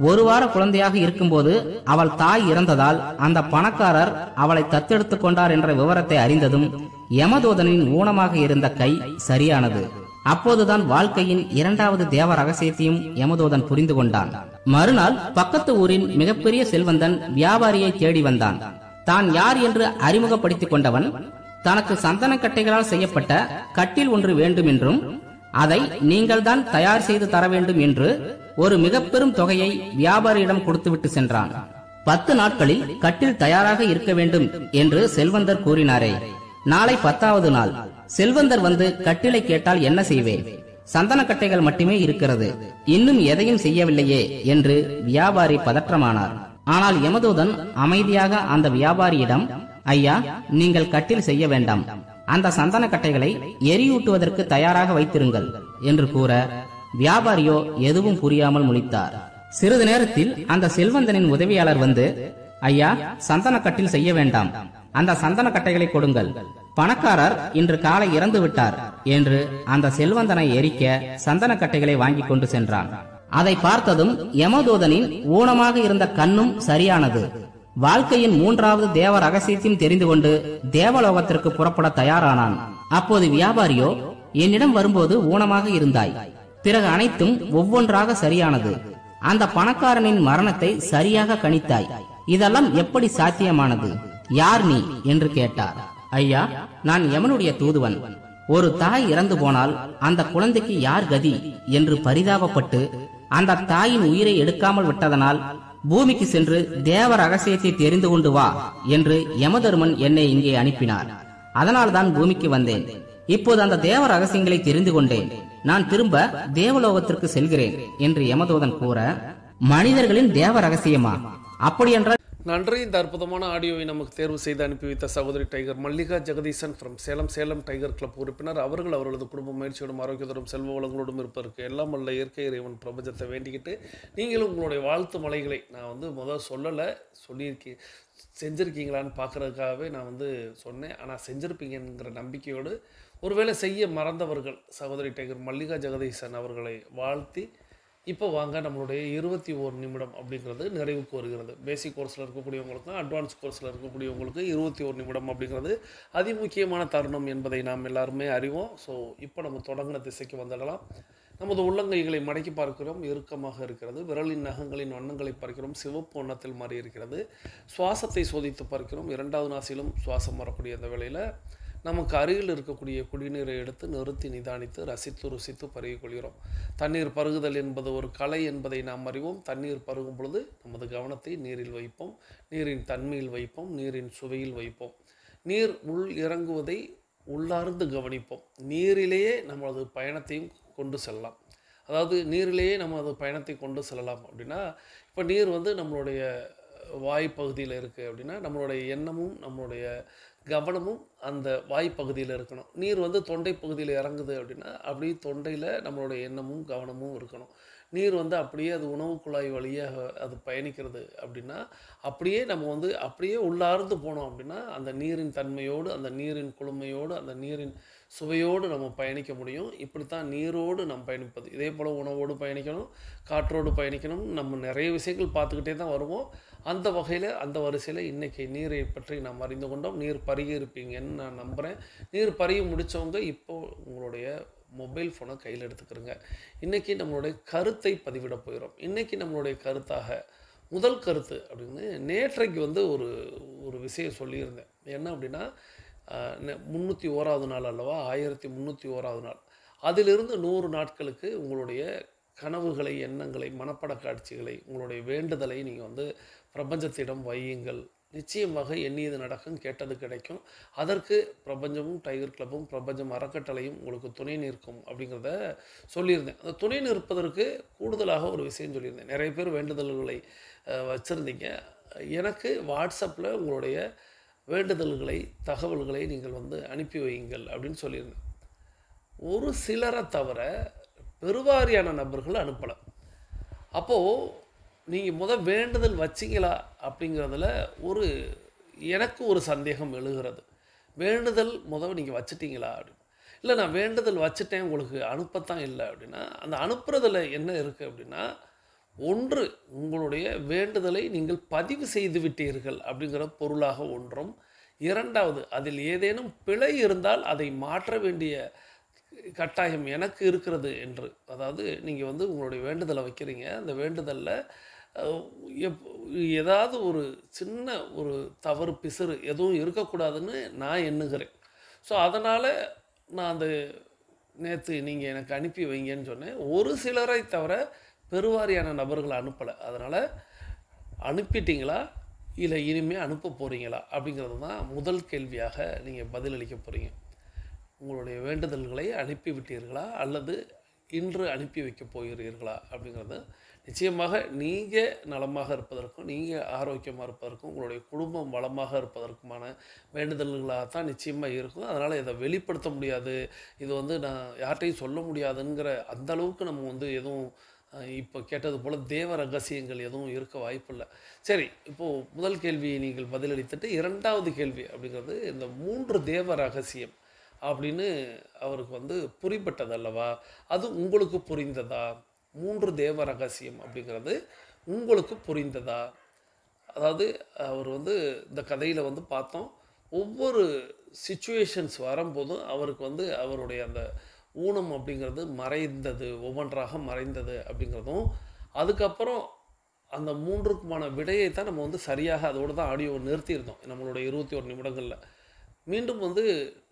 ஒரு வார குழந்தையாக இருக்கும்போது அவள் தாய் இறந்ததால் அந்த பணக்காரர் அவளை தத்தெடுத்துக் கொண்டார் என்ற விவரத்தை அறிந்ததும் யமதூதனின் ஊனமாக இருந்த கை சரியானது. அப்போதுதான் வாழ்க்கையின் இரண்டாவது தேவ ரகசியத்தையும் யமதூதன் புரிந்து கொண்டான். மறுநாள் பக்கத்து ஊரின் மிகப்பெரிய செல்வந்தன் வியாபாரியை தேடி வந்தான். தான் யார் என்று அறிமுகப்படுத்திக் கொண்டவன் தனக்கு சந்தன கட்டைகளால் செய்யப்பட்ட கட்டில் ஒன்று வேண்டும் என்றும், அதை நீங்கள் தான் தயார் செய்து தர வேண்டும் என்று ஒரு மிக பெரும் தொகையை வியாபாரியிடம் கொடுத்துவிட்டு சென்றான். 10 நாட்களில் கட்டில் தயாராக இருக்க வேண்டும் என்று செல்வந்தர் கூறினாரே. நாளை 10வது நாள். செல்வந்தர் வந்து கட்டிலை கேட்டால் என்ன செய்வேன்? சந்தன கட்டைகள் மட்டுமே இருக்கிறது, இன்னும் எதையும் செய்யவில்லையே என்று வியாபாரி பதற்றமானார். ஆனால் யமதூதன் அமைதியாக அந்த வியாபாரியிடம், ஐயா, நீங்கள் கட்டில் செய்ய வேண்டாம், அந்த சந்தன கட்டைகளை எரியூட்டுவதற்கு தயாராக வைத்திருங்கள் என்று கூற, வியாபாரியோ எதுவும் புரியாமல் முழித்தார். சிறிது நேரத்தில் அந்த செல்வந்தனின் உதவியாளர் வந்து, ஐயா, சந்தன கட்டில் செய்ய வேண்டாம், அந்த சந்தன கட்டைகளை கொடுங்கள், பணக்காரர் இன்று காலை இறந்து விட்டார் என்று அந்த செல்வந்தனை எரிக்க சந்தன கட்டைகளை வாங்கி கொண்டு சென்றான். அதை பார்த்ததும் யமதூதனின் ஊனமாக இருந்த கண்ணும் சரியானது. வாழ்க்கையின் 3வது தேவ ரகசியத்தையும் தெரிந்து கொண்டு தேவலோகத்திற்கு புறப்பட தயாரானான். அப்போது வியாபாரியோ, என்னிடம் வரும்போது ஊனமாக இருந்தாய், பிறகு அனைத்தும் ஒவ்வொன்றாக சரியானது, அந்த பணக்காரனின் மரணத்தை சரியாக கணித்தாய், இதெல்லாம் எப்படி சாத்தியமானது? யார் நீ என்று கேட்டார். ஐயா, நான் யமனுடைய தூதுவன். ஒரு தாய் இறந்து போனால் அந்த குழந்தைக்கு யார் கதி என்று பரிதாபப்பட்டு அந்த தாயின் உயிரை எடுக்காமல் விட்டதனால் பூமிக்கு சென்று தேவ ரகசியத்தை தெரிந்து கொண்டு வா என்று யமதர்மன் என்னை இங்கே அனுப்பினார். அதனால்தான் பூமிக்கு வந்தேன். இப்போது அந்த தேவ ரகசியங்களை தெரிந்து கொண்டேன், நான் திரும்ப தேவலோகத்திற்கு செல்கிறேன் என்று யமதூதன் கூற, மனிதர்களின் தேவ ரகசியமா? அப்படியென்றால் நன்றி. இந்த அற்புதமான ஆடியோவை நமக்கு தேர்வு செய்து அனுப்பி வைத்த சகோதரி tiger Mallika Jagadeesan from Salem tiger club உறுப்பினர். அவர்களது குடும்ப முயற்சியோடும் ஆரோக்கியத்தோடும் செல்வ வளங்களோடும் இருப்பதற்கு எல்லாம் வல்ல இயற்கை இறைவன் பிரபஞ்சத்தை வேண்டிக்கிட்டு, நீங்களும் உங்களுடைய வாழ்த்து மலைகளை நான் முதல் சொல்லலை, செஞ்சுருக்கீங்களான்னு பார்க்குறதுக்காகவே நான் சொன்னேன். ஆனால் செஞ்சுருப்பீங்கிற நம்பிக்கையோடு, ஒருவேளை செய்ய மறந்தவர்கள் சகோதரி டைகர் மல்லிகா ஜெகதீசன் அவர்களை வாழ்த்தி, இப்போ வாங்க நம்மளுடைய 21 நிமிடம் அப்படிங்கிறது நிறைவுக்கு வருகிறது. பேசிக் கோர்ஸில் இருக்கக்கூடியவங்களுக்கும் அட்வான்ஸ் கோர்ஸில் இருக்கக்கூடியவங்களுக்கு 21 நிமிடம் அப்படிங்கிறது அதிமுக்கியமான தருணம் என்பதை நாம் எல்லாருமே அறிவோம். ஸோ இப்போ நம்ம தொடங்கின திசைக்கு வந்துடலாம். நமது உள்ளங்கைகளை மடக்கி பார்க்கிறோம், இறுக்கமாக இருக்கிறது. விரலின் நகங்களின் வண்ணங்களை பார்க்கிறோம், சிவப்பு வண்ணத்தில் மாறி இருக்கிறது. சுவாசத்தை சோதித்து பார்க்கிறோம். 2வது நாசிலும் சுவாசம் வரக்கூடிய அந்த வேளையில் நமக்கு அருகில் இருக்கக்கூடிய குடிநீரை எடுத்து நிறுத்தி நிதானித்து ரசித்து ருசித்து பருகிக் கொள்கிறோம். தண்ணீர் பருகுதல் என்பது ஒரு கலை என்பதை நாம் அறிவோம். தண்ணீர் பருகும் பொழுது நமது கவனத்தை நீரில் வைப்போம், நீரின் தன்மையில் வைப்போம், நீரின் சுவையில் வைப்போம். நீர் உள் இறங்குவதை உள்ளார்ந்து கவனிப்போம். நீரிலேயே நமது பயணத்தையும் கொண்டு செல்லலாம். அதாவது நீரிலேயே நமது பயணத்தை கொண்டு செல்லலாம் அப்படின்னா, இப்போ நீர் நம்மளுடைய வாய்ப்பகுதியில் இருக்குது அப்படின்னா, நம்மளுடைய எண்ணமும் நம்மளுடைய கவனமும் அந்த வாய்ப்பகுதியில் இருக்கணும். நீர் தொண்டை பகுதியில் இறங்குது அப்படின்னா, அப்படியே தொண்டையில் நம்மளுடைய எண்ணமும் கவனமும் இருக்கணும். நீர் அப்படியே அது உணவு குழாய் வழியாக அது பயணிக்கிறது அப்படின்னா, அப்படியே நம்ம அப்படியே உள்ளார்ந்து போனோம் அப்படின்னா, அந்த நீரின் தன்மையோடு, அந்த நீரின் குளுமையோடு, அந்த நீரின் சுவையோடு நம்ம பயணிக்க முடியும். இப்படித்தான் நீரோடு நாம் பயணிப்பது. இதே போல் உணவோடு பயணிக்கணும், காற்றோடு பயணிக்கணும். நம்ம நிறைய விஷயங்கள் பார்த்துக்கிட்டே தான் வருவோம். அந்த வகையில் அந்த வரிசையில் இன்றைக்கி நீரை பற்றி நாம் அறிந்து கொண்டோம். நீர் பருகி இருப்பீங்கன்னு நான் நம்புகிறேன். நீர் பருகி முடித்தவங்க இப்போது உங்களுடைய மொபைல் ஃபோனை கையில் எடுத்துக்கிறோங்க. இன்றைக்கி நம்மளுடைய கருத்தை பதிவிட போகிறோம். இன்றைக்கி நம்மளுடைய கருத்தாக முதல் கருத்து அப்படின்னு நேற்றைக்கு வந்து ஒரு விஷயம் சொல்லியிருந்தேன். என்ன அப்படின்னா 301வது நாள் அல்லவா, 1301வது நாள். அதிலிருந்து 100 நாட்களுக்கு உங்களுடைய கனவுகளை, எண்ணங்களை, மனப்பட காட்சிகளை, உங்களுடைய வேண்டுதலை நீங்கள் வந்து பிரபஞ்சத்திடம் வையுங்கள். நிச்சயமாக எண்ணியது நடக்கும், கேட்டது கிடைக்கும். அதற்கு பிரபஞ்சமும் டைகர் கிளப்பும் பிரபஞ்சம் அறக்கட்டளையும் உங்களுக்கு துணை நிற்கும் அப்படிங்கிறத சொல்லியிருந்தேன். அந்த துணை நிற்பதற்கு கூடுதலாக ஒரு விஷயம் சொல்லியிருந்தேன். நிறைய பேர் வேண்டுதல்களை வச்சுருந்தீங்க. எனக்கு வாட்ஸ்அப்பில் உங்களுடைய வேண்டுதல்களை, தகவல்களை நீங்கள் வந்து அனுப்பி வையுங்கள் அப்படின்னு சொல்லியிருந்தேன். ஒரு சிலரை தவிர பெருவாரியான நபர்கள் அனுப்பலை. அப்போது நீங்கள் வேண்டுதல் வச்சிங்களா அப்படிங்கிறதுல எனக்கு ஒரு சந்தேகம் எழுகிறது. வேண்டுதல் நீங்கள் வச்சிட்டிங்களா அப்படின்னு. இல்லை, நான் வேண்டுதல் வச்சுட்டேன், உங்களுக்கு அனுப்பத்தான் இல்லை அப்படின்னா, அந்த அனுப்புறதில் என்ன இருக்குது அப்படின்னா, ஒன்று உங்களுடைய வேண்டுதலை நீங்கள் பதிவு செய்து விட்டீர்கள் அப்படிங்கிற பொருளாக ஒன்றும், இரண்டாவது அதில் ஏதேனும் பிழை இருந்தால் அதை மாற்ற வேண்டிய கட்டாயம் எனக்கு இருக்கிறது என்று. அதாவது நீங்கள் வந்து உங்களுடைய வேண்டுதலை வைக்கிறீங்க, அந்த வேண்டுதலில் ஏதாவது ஒரு சின்ன ஒரு தவறு, பிசுறு எதுவும் இருக்கக்கூடாதுன்னு நான் எண்ணுகிறேன். ஸோ அதனால் நான் நேற்று நீங்கள் எனக்கு அனுப்பி வைங்கன்னு சொன்னேன். ஒரு சிலரை தவிர பெருவாரியான நபர்கள் அனுப்பலை. அதனால் அனுப்பிட்டீங்களா இல்லை இனிமேல் அனுப்ப போகிறீங்களா அப்படிங்கிறது தான் முதல் கேள்வியாக நீங்கள் பதிலளிக்க போகிறீங்க. உங்களுடைய வேண்டுதல்களை அனுப்பிவிட்டீர்களா அல்லது இன்று அனுப்பி வைக்க போகிறீர்களா அப்படிங்கிறது நிச்சயமாக நீங்கள் நலமாக இருப்பதற்கும், நீங்கள் ஆரோக்கியமாக இருப்பதற்கும், உங்களுடைய குடும்பம் வளமாக இருப்பதற்குமான வேண்டுதல்களாக தான் நிச்சயமாக இருக்கும். அதனால் இதை வெளிப்படுத்த முடியாது, இது வந்து நான் யார்கிட்டையும் சொல்ல முடியாதுங்கிற அந்தளவுக்கு நம்ம வந்து எதுவும் இப்போ கேட்டது போல் தேவ ரகசியங்கள் எதுவும் இருக்க வாய்ப்பில்லை. சரி, இப்போது முதல் கேள்வியை நீங்கள் பதிலளித்துட்டு இரண்டாவது கேள்வி அப்படிங்கிறது இந்த 3 தேவ ரகசியம் அப்படின்னு அவருக்கு வந்து புரிபட்டது அல்லவா, அது உங்களுக்கு புரிந்ததா? 3 தேவ ரகசியம் அப்படிங்கிறது உங்களுக்கு புரிந்ததா? அதாவது அவர் வந்து இந்த கதையில் வந்து பார்த்தோம், ஒவ்வொரு சிச்சுவேஷன்ஸ் வரும்போதும் அவருக்கு வந்து அவருடைய அந்த ஊனம் அப்படிங்கிறது மறைந்தது, ஒவ்வொன்றாக மறைந்தது அப்படிங்கிறதும், அதுக்கப்புறம் அந்த 3க்குமான விடையை தான் நம்ம வந்து சரியாக அதோடு தான் ஆடியோ நிறுத்தியிருந்தோம். நம்மளுடைய 21 நிமிடங்களில் மீண்டும் வந்து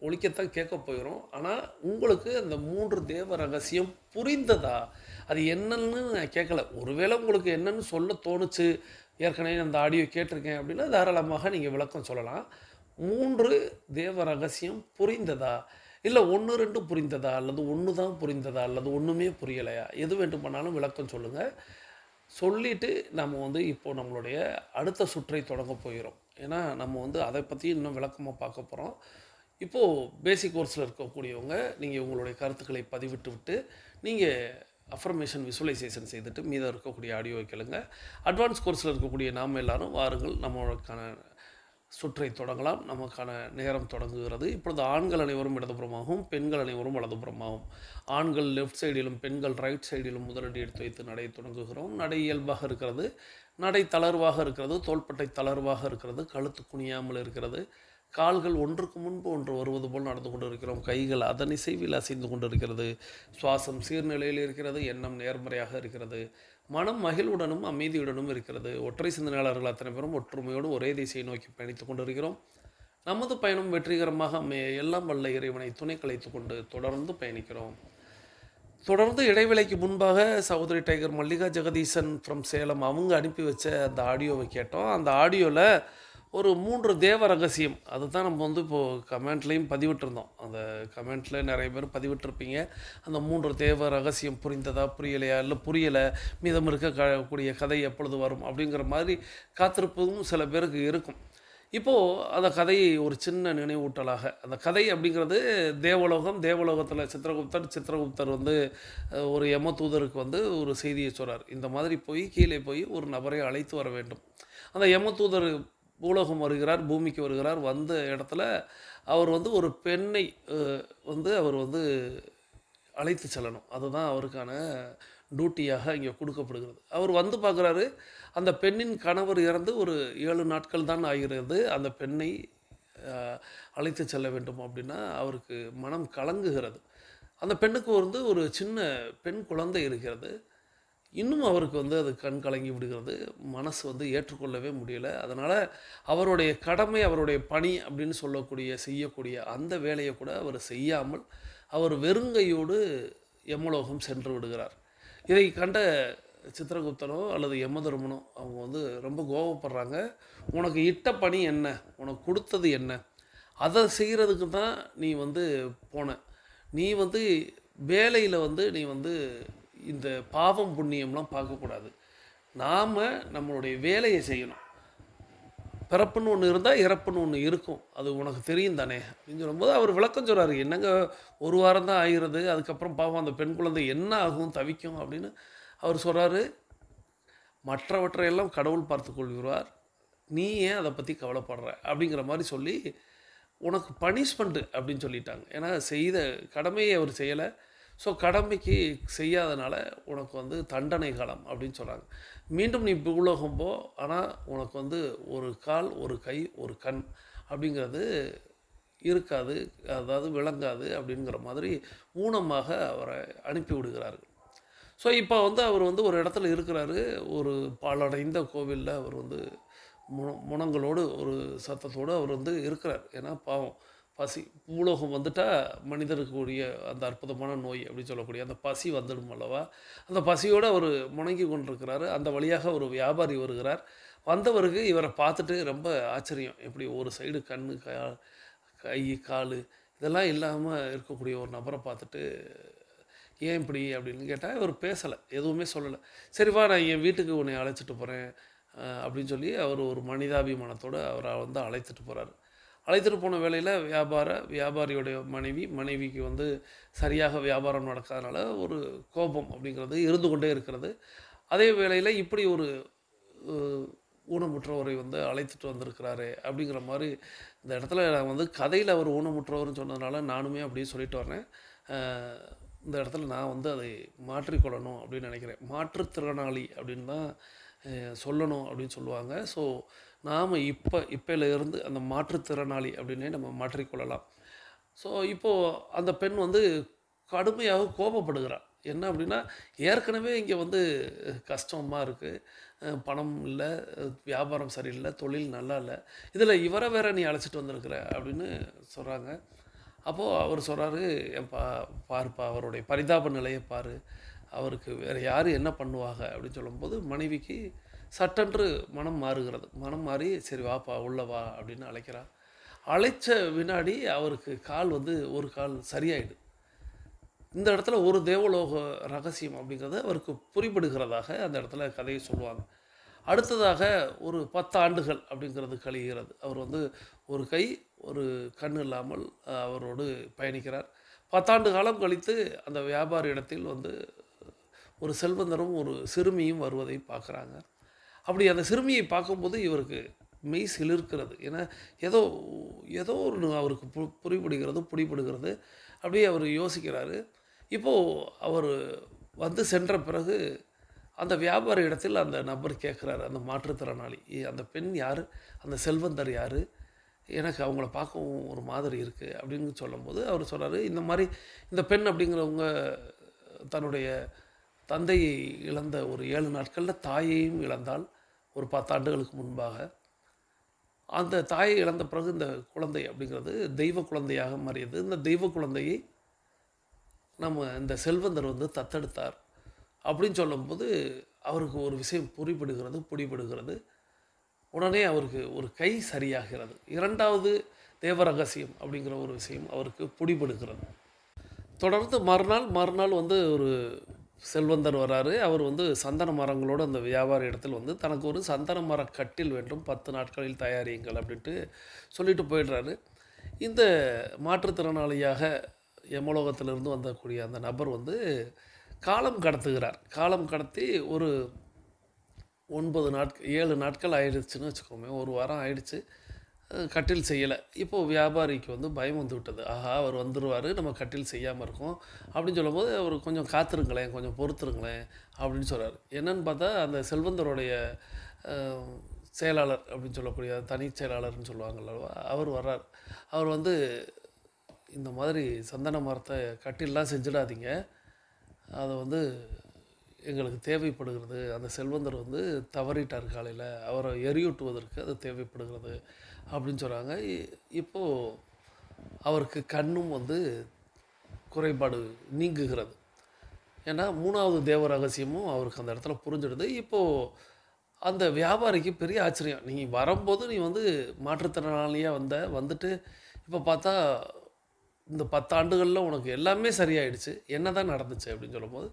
ஒலிக்கத்தான் கேட்க போயிடும். ஆனால் உங்களுக்கு அந்த 3 தேவ ரகசியம் புரிந்ததா? அது என்னன்னு நான் கேட்கல. ஒருவேளை உங்களுக்கு என்னன்னு சொல்ல தோணுச்சு, ஏற்கனவே அந்த ஆடியோ கேட்டிருக்கேன் அப்படின்னா தாராளமாக நீங்கள் விளக்கம் சொல்லலாம். 3 தேவ ரகசியம் புரிந்ததா? இல்லை 1, 2 புரிந்ததா, அல்லது 1 தான் புரிந்ததா, அல்லது ஒன்றுமே புரியலையா? எது வேண்டுமானாலும் விளக்கம் சொல்லுங்கள். சொல்லிவிட்டு நம்ம வந்து இப்போது நம்மளுடைய அடுத்த சுற்றை தொடங்க போகிறோம். ஏன்னா நம்ம வந்து அதை பற்றி இன்னும் விளக்கமாக பார்க்க போகிறோம். இப்போது பேசிக் கோர்ஸில் இருக்கக்கூடியவங்க நீங்கள் உங்களுடைய கருத்துக்களை பதிவிட்டு விட்டு நீங்கள் அஃபர்மேஷன் விசுவலைசேஷன் செய்துட்டு மீதம் இருக்கக்கூடிய ஆடியோவை கேளுங்க. அட்வான்ஸ் கோர்ஸில் இருக்கக்கூடிய நாம் எல்லாரும் வாருங்கள், நம்மளுக்கான சுற்றை தொடங்கலாம். நமக்கான நேரம் தொடங்குகிறது. இப்பொழுது ஆண்கள் அனைவரும் இடதுபுறமாகவும் பெண்கள் அனைவரும் வலதுபுறமாகவும், ஆண்கள் லெஃப்ட் சைடிலும் பெண்கள் ரைட் சைடிலும் முதலடி எடுத்து வைத்து நடை தொடங்குகிறோம். நடை இயல்பாக இருக்கிறது, நடை தளர்வாக இருக்கிறது, தோள்பட்டை தளர்வாக இருக்கிறது, கழுத்து குனியாமல் இருக்கிறது, கால்கள் ஒன்றுக்கு முன்பு ஒன்று வருவது போல் நடந்து கொண்டு இருக்கிறோம். கைகள் அதன் இசைவில் அசைந்து கொண்டு இருக்கிறது. சுவாசம் சீர்நிலையில் இருக்கிறது. எண்ணம் நேர்மறையாக இருக்கிறது. மனம் மகிழ்வுடனும் அமைதியுடனும் இருக்கிறது. ஒற்றை சிந்தனையாளர்கள் அத்தனை பேரும் ஒற்றுமையோடு ஒரே திசையை நோக்கி பயணித்து கொண்டிருக்கிறோம். நமது பயணம் வெற்றிகரமாக அமைய எல்லாம் வல்ல இறைவனை துணை கலைத்து கொண்டு தொடர்ந்து பயணிக்கிறோம். தொடர்ந்து இடைவேளைக்கு முன்பாக சகோதரி டைகர் மல்லிகா ஜெகதீசன் ஃப்ரம் சேலம் அவங்க அனுப்பி வச்ச அந்த ஆடியோவை கேட்டோம். அந்த ஆடியோவில் ஒரு 3 தேவ ரகசியம் அதுதான் நம்ம வந்து இப்போது கமெண்ட்லேயும் பதிவிட்டிருந்தோம். அந்த கமெண்ட்டில் நிறைய பேர் பதிவிட்டிருப்பீங்க. அந்த 3 தேவ ரகசியம் புரிந்ததா, புரியலையா, இல்லை புரியலை, மீதம் இருக்கக்கூடிய கதை எப்பொழுது வரும் அப்படிங்கிற மாதிரி காத்திருப்பதும் சில பேருக்கு இருக்கும். இப்போது அந்த கதையை ஒரு சின்ன நினைவூட்டலாக, அந்த கதை அப்படிங்கிறது தேவலோகத்தில் சித்திரகுப்தர் வந்து ஒரு யம தூதருக்கு வந்து ஒரு செய்தியை சொல்கிறார். இந்த மாதிரி கீழே போய் ஒரு நபரை அழைத்து வர வேண்டும். அந்த யம தூதர் பூலோகம் வருகிறார், பூமிக்கு வருகிறார். வந்த இடத்துல அவர் வந்து ஒரு பெண்ணை அவர் வந்து அழைத்து செல்லணும். அதுதான் அவருக்கான டியூட்டியாக இங்கே கொடுக்கப்படுகிறது. அவர் வந்து பார்க்குறாரு, அந்த பெண்ணின் கணவர் இறந்து ஒரு 7 நாட்கள் தான் ஆகிறது. அந்த பெண்ணை அழைத்து செல்ல வேண்டும் அப்படின்னா அவருக்கு மனம் கலங்குகிறது. அந்த பெண்ணுக்கு வந்து ஒரு சின்ன பெண் குழந்தை இருக்கிறது. இன்னும் அவருக்கு வந்து அது கண் கலங்கி விடுகிறது. மனசு வந்து ஏற்றுக்கொள்ளவே முடியலை. அதனால் அவருடைய கடமை, அவருடைய பணி அப்படின்னு செய்யக்கூடிய அந்த வேலையை கூட அவர் செய்யாமல் அவர் வெறுங்கையோடு யமலோகம் சென்று விடுகிறார். இதை கண்ட சித்திரகுப்தனோ அல்லது யமதர்மனோ அவங்க வந்து ரொம்ப கோபப்படுறாங்க. உனக்கு இட்ட பணி என்ன, உனக்கு கொடுத்தது என்ன, அதை செய்கிறதுக்கு தான் நீ வந்து போன. நீ வந்து வேலையில் வந்து நீ வந்து இந்த பாவம் புண்ணியம்லாம் பார்க்கக்கூடாது. நாம் நம்மளுடைய வேலையை செய்யணும். பிறப்புன்னு ஒன்று இருந்தால் இறப்புன்னு ஒன்று இருக்கும், அது உனக்கு தெரியும் தானே அப்படின்னு சொல்லும்போது அவர் விளக்கம் சொல்கிறாரு. என்னங்க, ஒரு வாரம் தான் ஆகிறது, அதுக்கப்புறம் பாவம் அந்த பெண் குழந்தை என்ன ஆகும், தவிக்கும் அப்படின்னு அவர் சொல்கிறாரு. மற்றவற்றையெல்லாம் கடவுள் பார்த்து கொள்கிறார், நீ ஏன் அதை பற்றி கவலைப்படுற அப்படிங்கிற மாதிரி சொல்லி உனக்கு பனிஷ்மெண்ட்டு அப்படின்னு சொல்லிட்டாங்க. ஏன்னா செய்த கடமையை அவர் செய்யலை. ஸோ கடமைக்கு செய்யாதனால உனக்கு வந்து தண்டனை காலம் அப்படின்னு சொல்கிறாங்க. மீண்டும் நீ பூலோகம் போ, ஆனால் உனக்கு வந்து ஒரு கால், ஒரு கை, ஒரு கண் அப்படிங்கிறது இருக்காது, அதாவது விளங்காது அப்படிங்கிற மாதிரி ஊனமாக அவரை அனுப்பி விடுகிறார்கள். ஸோ இப்போ வந்து அவர் வந்து ஒரு இடத்துல இருக்கிறாரு. ஒரு பாழடைந்த கோவிலில் அவர் வந்து முனங்களோடு ஒரு சத்தத்தோடு அவர் வந்து இருக்கிறார். ஏன்னா பாவம் பசி, பூலோகம் வந்துட்டால் மனிதருக்கு கூடிய அந்த அற்புதமான நோய் அப்படின்னு சொல்லக்கூடிய அந்த பசி வந்துடும் அல்லவா. அந்த பசியோடு அவர் முணங்கி கொண்டிருக்கிறாரு. அந்த வழியாக ஒரு வியாபாரி வருகிறார். வந்தவருக்கு இவரை பார்த்துட்டு ரொம்ப ஆச்சரியம். எப்படி ஒரு சைடு கண்ணு, கை, கால் இதெல்லாம் இல்லாமல் இருக்கக்கூடிய ஒரு நபரை பார்த்துட்டு ஏன் இப்படி அப்படின்னு கேட்டால் இவர் பேசலை, எதுவுமே சொல்லலை. சரிவா, நான் என் வீட்டுக்கு உன்னை அழைச்சிட்டு போகிறேன் அப்படின்னு சொல்லி அவர் ஒரு மனிதாபிமானத்தோடு அவரை வந்து அழைத்துட்டு போகிறாரு. அழைத்துட்டு போன வேளையில் வியாபாரியோடைய மனைவிக்கு வந்து சரியாக வியாபாரம் நடக்காதனால ஒரு கோபம் அப்படிங்கிறது இருந்து கொண்டே இருக்கிறது. அதே வேளையில் இப்படி ஒரு ஊனமுற்றவரை வந்து அழைத்துட்டு வந்திருக்கிறாரு அப்படிங்கிற மாதிரி இந்த இடத்துல நான் வந்து கதையில் அவர் ஊனமுற்றவர்னு சொன்னதுனால நானுமே அப்படியே சொல்லிட்டு வரேன். இந்த இடத்துல நான் வந்து அதை மாற்றிக்கொள்ளணும் அப்படின்னு நினைக்கிறேன். மாற்றுத்திறனாளி அப்படின்னு தான் சொல்லணும் அப்படின்னு சொல்லுவாங்க. ஸோ நாம் இப்போலேருந்து அந்த மாற்றுத்திறனாளி அப்படின்னே நம்ம மாற்றிக்கொள்ளலாம். ஸோ இப்போது அந்த பெண் வந்து கடுமையாக கோபப்படுகிறாள். என்ன அப்படின்னா, ஏற்கனவே இங்கே வந்து கஷ்டமாக இருக்குது, பணம் இல்லை, வியாபாரம் சரியில்லை, தொழில் நல்லா இல்லை, இதில் இவரை வேற நீ அழைச்சிட்டு வந்திருக்கிற அப்படின்னு சொல்கிறாங்க. அப்போது அவர் சொல்கிறாரு, பாருப்பா அவருடைய பரிதாப நிலையை பாரு, அவருக்கு வேறு யார் என்ன பண்ணுவாங்க அப்படின்னு சொல்லும்போது மனைவிக்கு சட்டென்று மனம் மாறுகிறது. மனம் மாறி சரி வாப்பா உள்ள வா அப்படின்னு அழைக்கிறா. அழைச்ச வினாடி அவருக்கு கால் வந்து ஒரு கால் சரியாயிடு. இந்த இடத்துல ஒரு தேவலோக ரகசியம் அப்படிங்கிறது அவருக்கு புரிபடுகிறதாக அந்த இடத்துல கதையை சொல்லுவாங்க. அடுத்ததாக ஒரு 10 ஆண்டுகள் அப்படிங்கிறது கழிகிறது. அவர் வந்து ஒரு கை, ஒரு கண் இல்லாமல் அவரோடு பயணிக்கிறார். 10 ஆண்டு காலம் கழித்து அந்த வியாபார இடத்தில் வந்து ஒரு செல்வந்தரும் ஒரு சிறுமியும் வருவதை பார்க்குறாங்க. அப்படி அந்த சிறுமியை பார்க்கும்போது இவருக்கு மெய் சிலிர்க்கிறது. ஏன்னா ஏதோ ஒன்று அவருக்கு பிடிபடுகிறது. அப்படியே அவர் யோசிக்கிறாரு. இப்போது அவர் வந்து சென்ற பிறகு அந்த வியாபார இடத்தில் அந்த நபர் கேட்குறாரு, அந்த மாற்றுத்திறனாளி, அந்த பெண் யார், அந்த செல்வந்தர் யார், எனக்கு அவங்கள பார்க்கவும் ஒரு மாதிரி இருக்குது அப்படின்னு சொல்லும்போது அவர் சொல்கிறாரு, இந்த மாதிரி இந்த பெண் அப்படிங்கிறவங்க தன்னுடைய தந்தையை இழந்த ஒரு 7 நாட்களில் தாயையும் இழந்தால் ஒரு 10 ஆண்டுகளுக்கு முன்பாக. அந்த தாயை இழந்த பிறகு இந்த குழந்தை அப்படிங்கிறது தெய்வ குழந்தையாக மாறியது. இந்த தெய்வ குழந்தையை நம்ம இந்த செல்வந்தர் வந்து தத்தெடுத்தார் அப்படின்னு சொல்லும்போது அவருக்கு ஒரு விஷயம் பிடிபடுகிறது. உடனே அவருக்கு ஒரு கை சரியாகிறது. 2வது தேவ ரகசியம் அப்படிங்கிற ஒரு விஷயம் அவருக்கு பிடிபடுகிறது. தொடர்ந்து மறுநாள் வந்து ஒரு செல்வந்தர் வராரு. அவர் வந்து சந்தன மரங்களோடு அந்த வியாபார இடத்தில் வந்து தனக்கு ஒரு சந்தன மர கட்டில் வேண்டும், 10 நாட்களில் தயாரியுங்கள் அப்படின்ட்டு சொல்லிட்டு போயிடுறாரு. இந்த மாற்றுத்திறனாளியாக யமலோகத்திலிருந்து வந்தக்கூடிய அந்த நபர் வந்து காலம் கடத்துகிறார். காலம் கடத்தி 7 நாட்கள் ஆயிடுச்சுன்னு வச்சுக்கோமே, ஒரு வாரம் ஆயிடுச்சு, கட்டில் செய்யலை. இப்போது வியாபாரிக்கு வந்து பயம் வந்து விட்டது. ஆஹா, அவர் வந்துடுவார், நம்ம கட்டில் செய்யாமல் இருக்கோம் அப்படின்னு சொல்லும்போது, அவர் கொஞ்சம் காத்திருங்களேன், கொஞ்சம் பொறுத்துருங்களேன் அப்படின்னு சொல்கிறார். என்னன்னு பார்த்தா அந்த செல்வந்தருடைய செயலாளர் அப்படின்னு சொல்லக்கூடிய தனி செயலாளர்னு சொல்லுவாங்கல்ல, அவர் வர்றார். அவர் வந்து, இந்த மாதிரி சந்தன மரத்தை கட்டில்லாம் செஞ்சிடாதீங்க, அதை வந்து எங்களுக்கு தேவைப்படுகிறது. அந்த செல்வந்தர் வந்து தவறிட்டார், காலையில் அவரை எரியூட்டுவதற்கு அது தேவைப்படுகிறது அப்படின்னு சொல்கிறாங்க. இப்போது அவருக்கு கண்ணும் வந்து குறைபாடு நீங்குகிறது. ஏன்னா 3வது தேவ ரகசியமும் அவருக்கு அந்த இடத்துல புரிஞ்சிடுது. இப்போது அந்த வியாபாரிக்கு பெரிய ஆச்சரியம். நீ வரும்போது நீ வந்து மாற்றுத்திறனாளியாக வந்துட்டு இப்போ பார்த்தா இந்த 10 ஆண்டுகளில் உனக்கு எல்லாமே சரியாயிடுச்சு, என்ன தான் நடந்துச்சு அப்படின்னு சொல்லும்போது,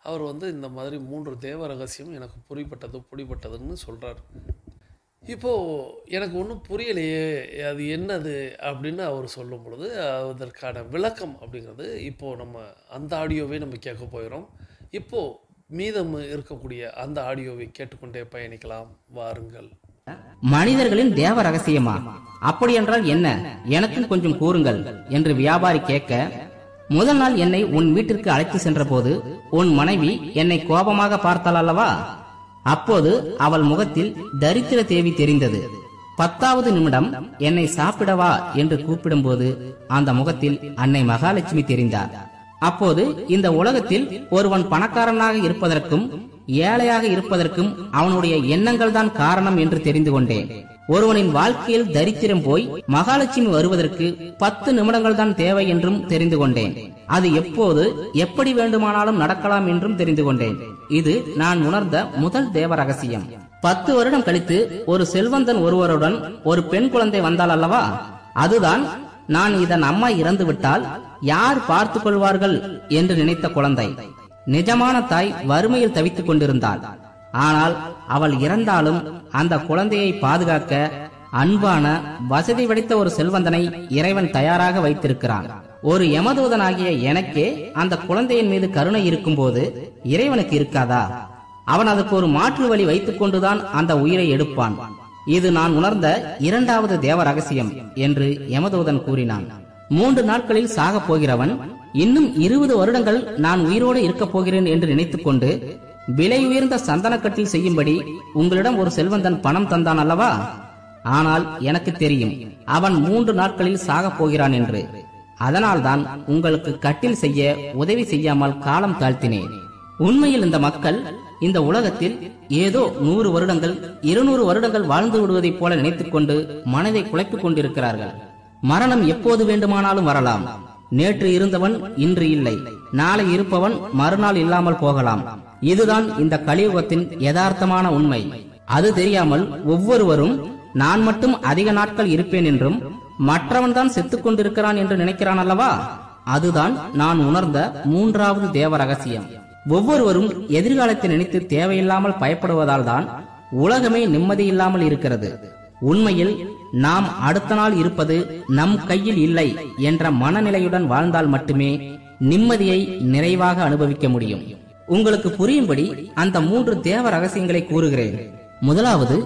அவர் வந்து இந்த மாதிரி 3 தேவ ரகசியம் எனக்கு பிடிபட்டதுன்னு சொல்கிறார். இப்போது எனக்கு ஒன்றும் புரியலையே, அது என்னது அப்படின்னு அவர் சொல்லும் பொழுது, அதற்கான விளக்கம் அப்படிங்கிறது இப்போது நம்ம அந்த ஆடியோவை நம்ம கேட்க போகிறோம். இப்போது மீதம் இருக்கக்கூடிய அந்த ஆடியோவை கேட்டுக்கொண்டே பயணிக்கலாம், வாருங்கள். மனிதர்களின் தேவ ரகசியமா? அப்படியென்றால் என்ன, எனக்கும் கொஞ்சம் கூறுங்கள் என்று வியாபாரி கேட்க, முதல் நாள் என்னை உன் வீட்டிற்கு அழைத்து சென்ற போது உன் மனைவி என்னை கோபமாக பார்த்தாள் அல்லவா? அப்போது அவள் முகத்தில் தரித்திர தேவி தெரிந்தது. 10வது நிமிடம் என்னை சாப்பிடவா என்று கூப்பிடும்போது அந்த முகத்தில் அன்னை மகாலட்சுமி தெரிந்தார். அப்போது இந்த உலகத்தில் ஒருவன் பணக்காரனாக இருப்பதற்கும் ஏழையாக இருப்பதற்கும் அவனுடைய எண்ணங்கள் தான் காரணம் என்று தெரிந்து கொண்டேன். ஒருவனின் வாழ்க்கையில் தரித்திரம் போய் மகாலட்சுமி வருவதற்கு 10 நிமிடங்கள் தான் தேவை என்றும் தெரிந்து கொண்டேன். அது எப்போது எப்படி வேண்டுமானாலும் நடக்கலாம் என்றும் தெரிந்து கொண்டேன். இது நான் உணர்ந்த முதல் தேவ ரகசியம். 10 வருடம் கழித்து ஒரு செல்வந்தன் ஒருவருடன் ஒரு பெண் குழந்தை வந்தாள் அல்லவா? அதுதான் நான் இதன் அம்மா இறந்து விட்டால் யார் பார்த்துக் கொள்வார்கள் என்று நினைத்த குழந்தை. நிஜமான தாய் வறுமையில் தவித்துக் கொண்டிருந்தாள். ஆனால் அவள் இறந்தாலும் அந்த குழந்தையை பாதுகாக்க அன்பான வசதி படைத்த ஒரு செல்வந்தனை இறைவன் தயாராக வைத்திருக்கிறான். ஒரு யமதூதனாகிய எனக்கே அந்த குழந்தையின் மீது கருணை இருக்கும் போது இறைவனுக்கு இருக்காதா? அவன் அதுக்கு ஒரு மாற்று வழி வைத்துக் கொண்டுதான் அந்த உயிரை எடுப்பான். இது நான் உணர்ந்த 2வது தேவ ரகசியம் என்று யமதூதன் கூறினான். 3 நாட்களில் சாகப் போகிறவன் இன்னும் 20 வருடங்கள் நான் உயிரோடு இருக்கப் போகிறேன் என்று நினைத்துக் கொண்டு விலை உயர்ந்த சந்தனக்கட்டில் செய்யும்படி உங்களிடம் ஒரு செல்வந்தன் பணம் தந்தான் அல்லவா? ஆனால் எனக்கு தெரியும் அவன் 3 நாட்களில் சாகப் போகிறான் என்று. அதனால்தான் உங்களுக்கு கட்டில் செய்ய உதவி செய்யாமல் காலம் தாழ்த்தினேன். உண்மையில் இந்த மக்கள் இந்த உலகத்தில் ஏதோ 100 வருடங்கள் 200 வருடங்கள் வாழ்ந்து விடுவதைப் போல நினைத்துக் கொண்டு மனதை குழப்பிக் கொண்டிருக்கிறார்கள். மரணம் எப்போது வேண்டுமானாலும் வரலாம். நேற்று இருந்தவன் இன்று இல்லை, நாளை இருப்பவன் மறுநாள் இல்லாமல் போகலாம். இதுதான் இந்த கலியுகத்தின் யதார்த்தமான உண்மை. அது தெரியாமல் ஒவ்வொருவரும் நான் மட்டும் அதிக நாட்கள் இருப்பேன் என்றும் மற்றவன் தான் செத்துக் கொண்டிருக்கிறான் என்று நினைக்கிறான் அல்லவா? அதுதான் நான் உணர்ந்த 3வது தேவ ரகசியம். ஒவ்வொருவரும் எதிர்காலத்தை நினைத்து தேவையில்லாமல் பயப்படுவதால் தான் உலகமே நிம்மதியில்லாமல் இருக்கிறது. உண்மையில் நாம் அடுத்த நாள் இருப்பது நம் கையில் இல்லை என்ற மனநிலையுடன் வாழ்ந்தால் மட்டுமே நிம்மதியை நிறைவாக அனுபவிக்க முடியும். உங்களுக்கு புரியும்படி அந்த 3 தேவ ரகசியங்களை கூறுகிறேன். முதலாவது,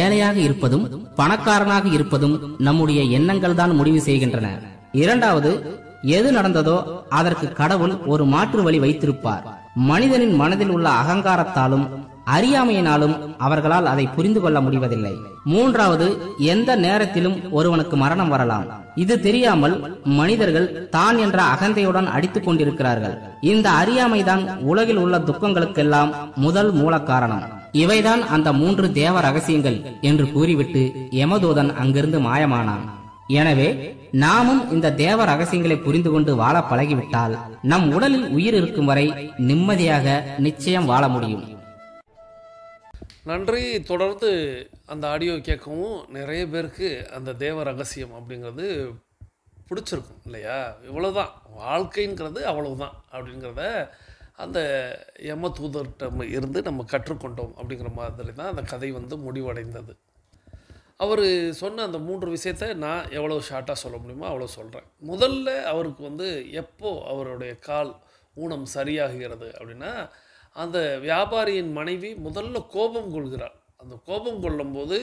ஏழையாக இருப்பதும் பணக்காரனாக இருப்பதும் நம்முடைய எண்ணங்கள் தான் முடிவு செய்கின்றன. 2வது, எது நடந்ததோ அதற்கு கடவுள் ஒரு மாற்று வழி வைத்திருப்பார். மனிதனின் மனதில் உள்ள அகங்காரத்தாலும் அறியாமையினாலும் அவர்களால் அதை புரிந்து கொள்ள முடிவதில்லை. 3வது, எந்த நேரத்திலும் ஒருவனுக்கு மரணம் வரலாம். இது தெரியாமல் மனிதர்கள் தான் என்ற அகந்தையுடன் அடித்துக் கொண்டிருக்கிறார்கள். இந்த அறியாமைதான் உலகில் உள்ள துக்கங்களுக்கெல்லாம் முதல் மூல காரணம். இவைதான் அந்த 3 தேவ ரகசியங்கள் என்று கூறிவிட்டு யமதூதன் அங்கிருந்து மாயமானான். எனவே நாமும் இந்த தேவ ரகசியங்களை புரிந்து கொண்டு வாழ பழகிவிட்டால் நம் உடலில் உயிர் இருக்கும் வரை நிம்மதியாக நிச்சயம் வாழ முடியும். நன்றி. தொடர்ந்து அந்த ஆடியோ கேட்கவும் நிறைய பேருக்கு அந்த தேவ ரகசியம் அப்படிங்கிறது பிடிச்சிருக்கும் இல்லையா? இவ்வளவுதான் வாழ்க்கைங்கிறது, அவ்வளவுதான் அப்படிங்கிறத அந்த யம தூதர்கிட்ட இருந்து நம்ம கற்றுக்கொண்டோம் அப்படிங்கிற மாதிரி தான் அந்த கதை வந்து முடிவடைந்தது. அவர் சொன்ன அந்த 3 விஷயத்தை நான் எவ்வளோ ஷார்ட்டாக சொல்ல முடியுமோ அவ்வளோ சொல்கிறேன். முதல்ல அவருக்கு வந்து எப்போ அவருடைய கால் ஊனம் சரியாகிறது அப்படின்னா, அந்த வியாபாரியின் மனைவி முதல்ல கோபம் கொள்கிறாள். அந்த கோபம் கொள்ளும்போது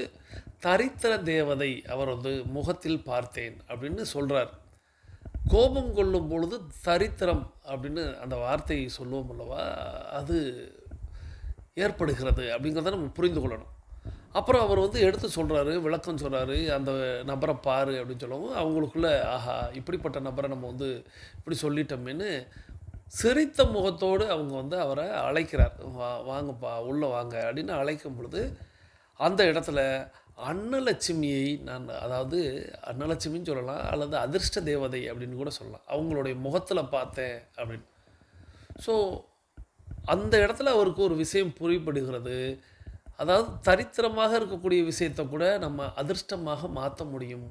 தரித்திர தேவதை அவர் வந்து முகத்தில் பார்த்தேன் அப்படின்னு சொல்கிறார். கோபம் கொள்ளும் பொழுது தரித்திரம் அப்படின்னு அந்த வார்த்தையை சொல்லுவோம் அல்லவா, அது ஏற்படுகிறது அப்படிங்கிறத நம்ம புரிந்து கொள்ளணும். அப்புறம் அவர் வந்து எடுத்து சொல்கிறாரு, விளக்கம் சொல்கிறாரு, அந்த நபரை பாரு அப்படின்னு சொல்லவும் அவங்களுக்குள்ள ஆஹா இப்படிப்பட்ட நபரை நம்ம வந்து இப்படி சொல்லிட்டோமேன்னு சிரித்த முகத்தோடு அவங்க வந்து அவரை அழைக்கிறார். வாங்கப்பா உள்ளே வாங்க அப்படின்னு அழைக்கும் பொழுது அந்த இடத்துல அன்னலட்சுமியை நான், அதாவது அன்னலட்சுமின்னு சொல்லலாம் அல்லது அதிர்ஷ்ட தேவதை அப்படின்னு கூட சொல்லலாம், அவங்களுடைய முகத்தில் பார்த்தேன் அப்படின்னு. ஸோ அந்த இடத்துல அவருக்கு ஒரு விஷயம் புரியப்படுகிறது. அதாவது தரித்திரமாக இருக்கக்கூடிய விஷயத்தை கூட நம்ம அதிர்ஷ்டமாக மாற்ற முடியும்,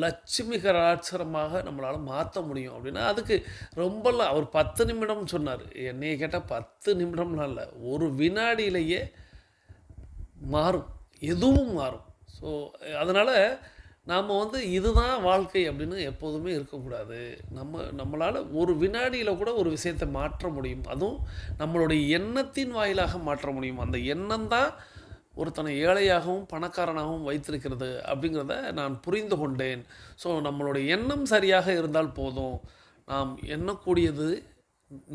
லட்சுமி கடாட்சரமாக நம்மளால் மாற்ற முடியும் அப்படின்னா அதுக்கு ரொம்பலாம் அவர் 10 நிமிடம் சொன்னார். என்னைய கேட்டால் 10 நிமிடம்லாம் இல்லை, ஒரு வினாடியிலேயே மாறும், எதுவும் மாறும். ஸோ அதனால் நாம் வந்து இதுதான் வாழ்க்கை அப்படின்னு எப்போதுமே இருக்கக்கூடாது. நம்மளால் ஒரு வினாடியில் கூட ஒரு விஷயத்தை மாற்ற முடியும், அதுவும் நம்மளுடைய எண்ணத்தின் வாயிலாக மாற்ற முடியும். அந்த எண்ணம் தான் ஒருத்தனை ஏழையாகவும் பணக்காரனாகவும் வைத்திருக்கிறது அப்படிங்கிறத நான் புரிந்து கொண்டேன். ஸோ நம்மளுடைய எண்ணம் சரியாக இருந்தால் போதும், நாம் எண்ணக்கூடியது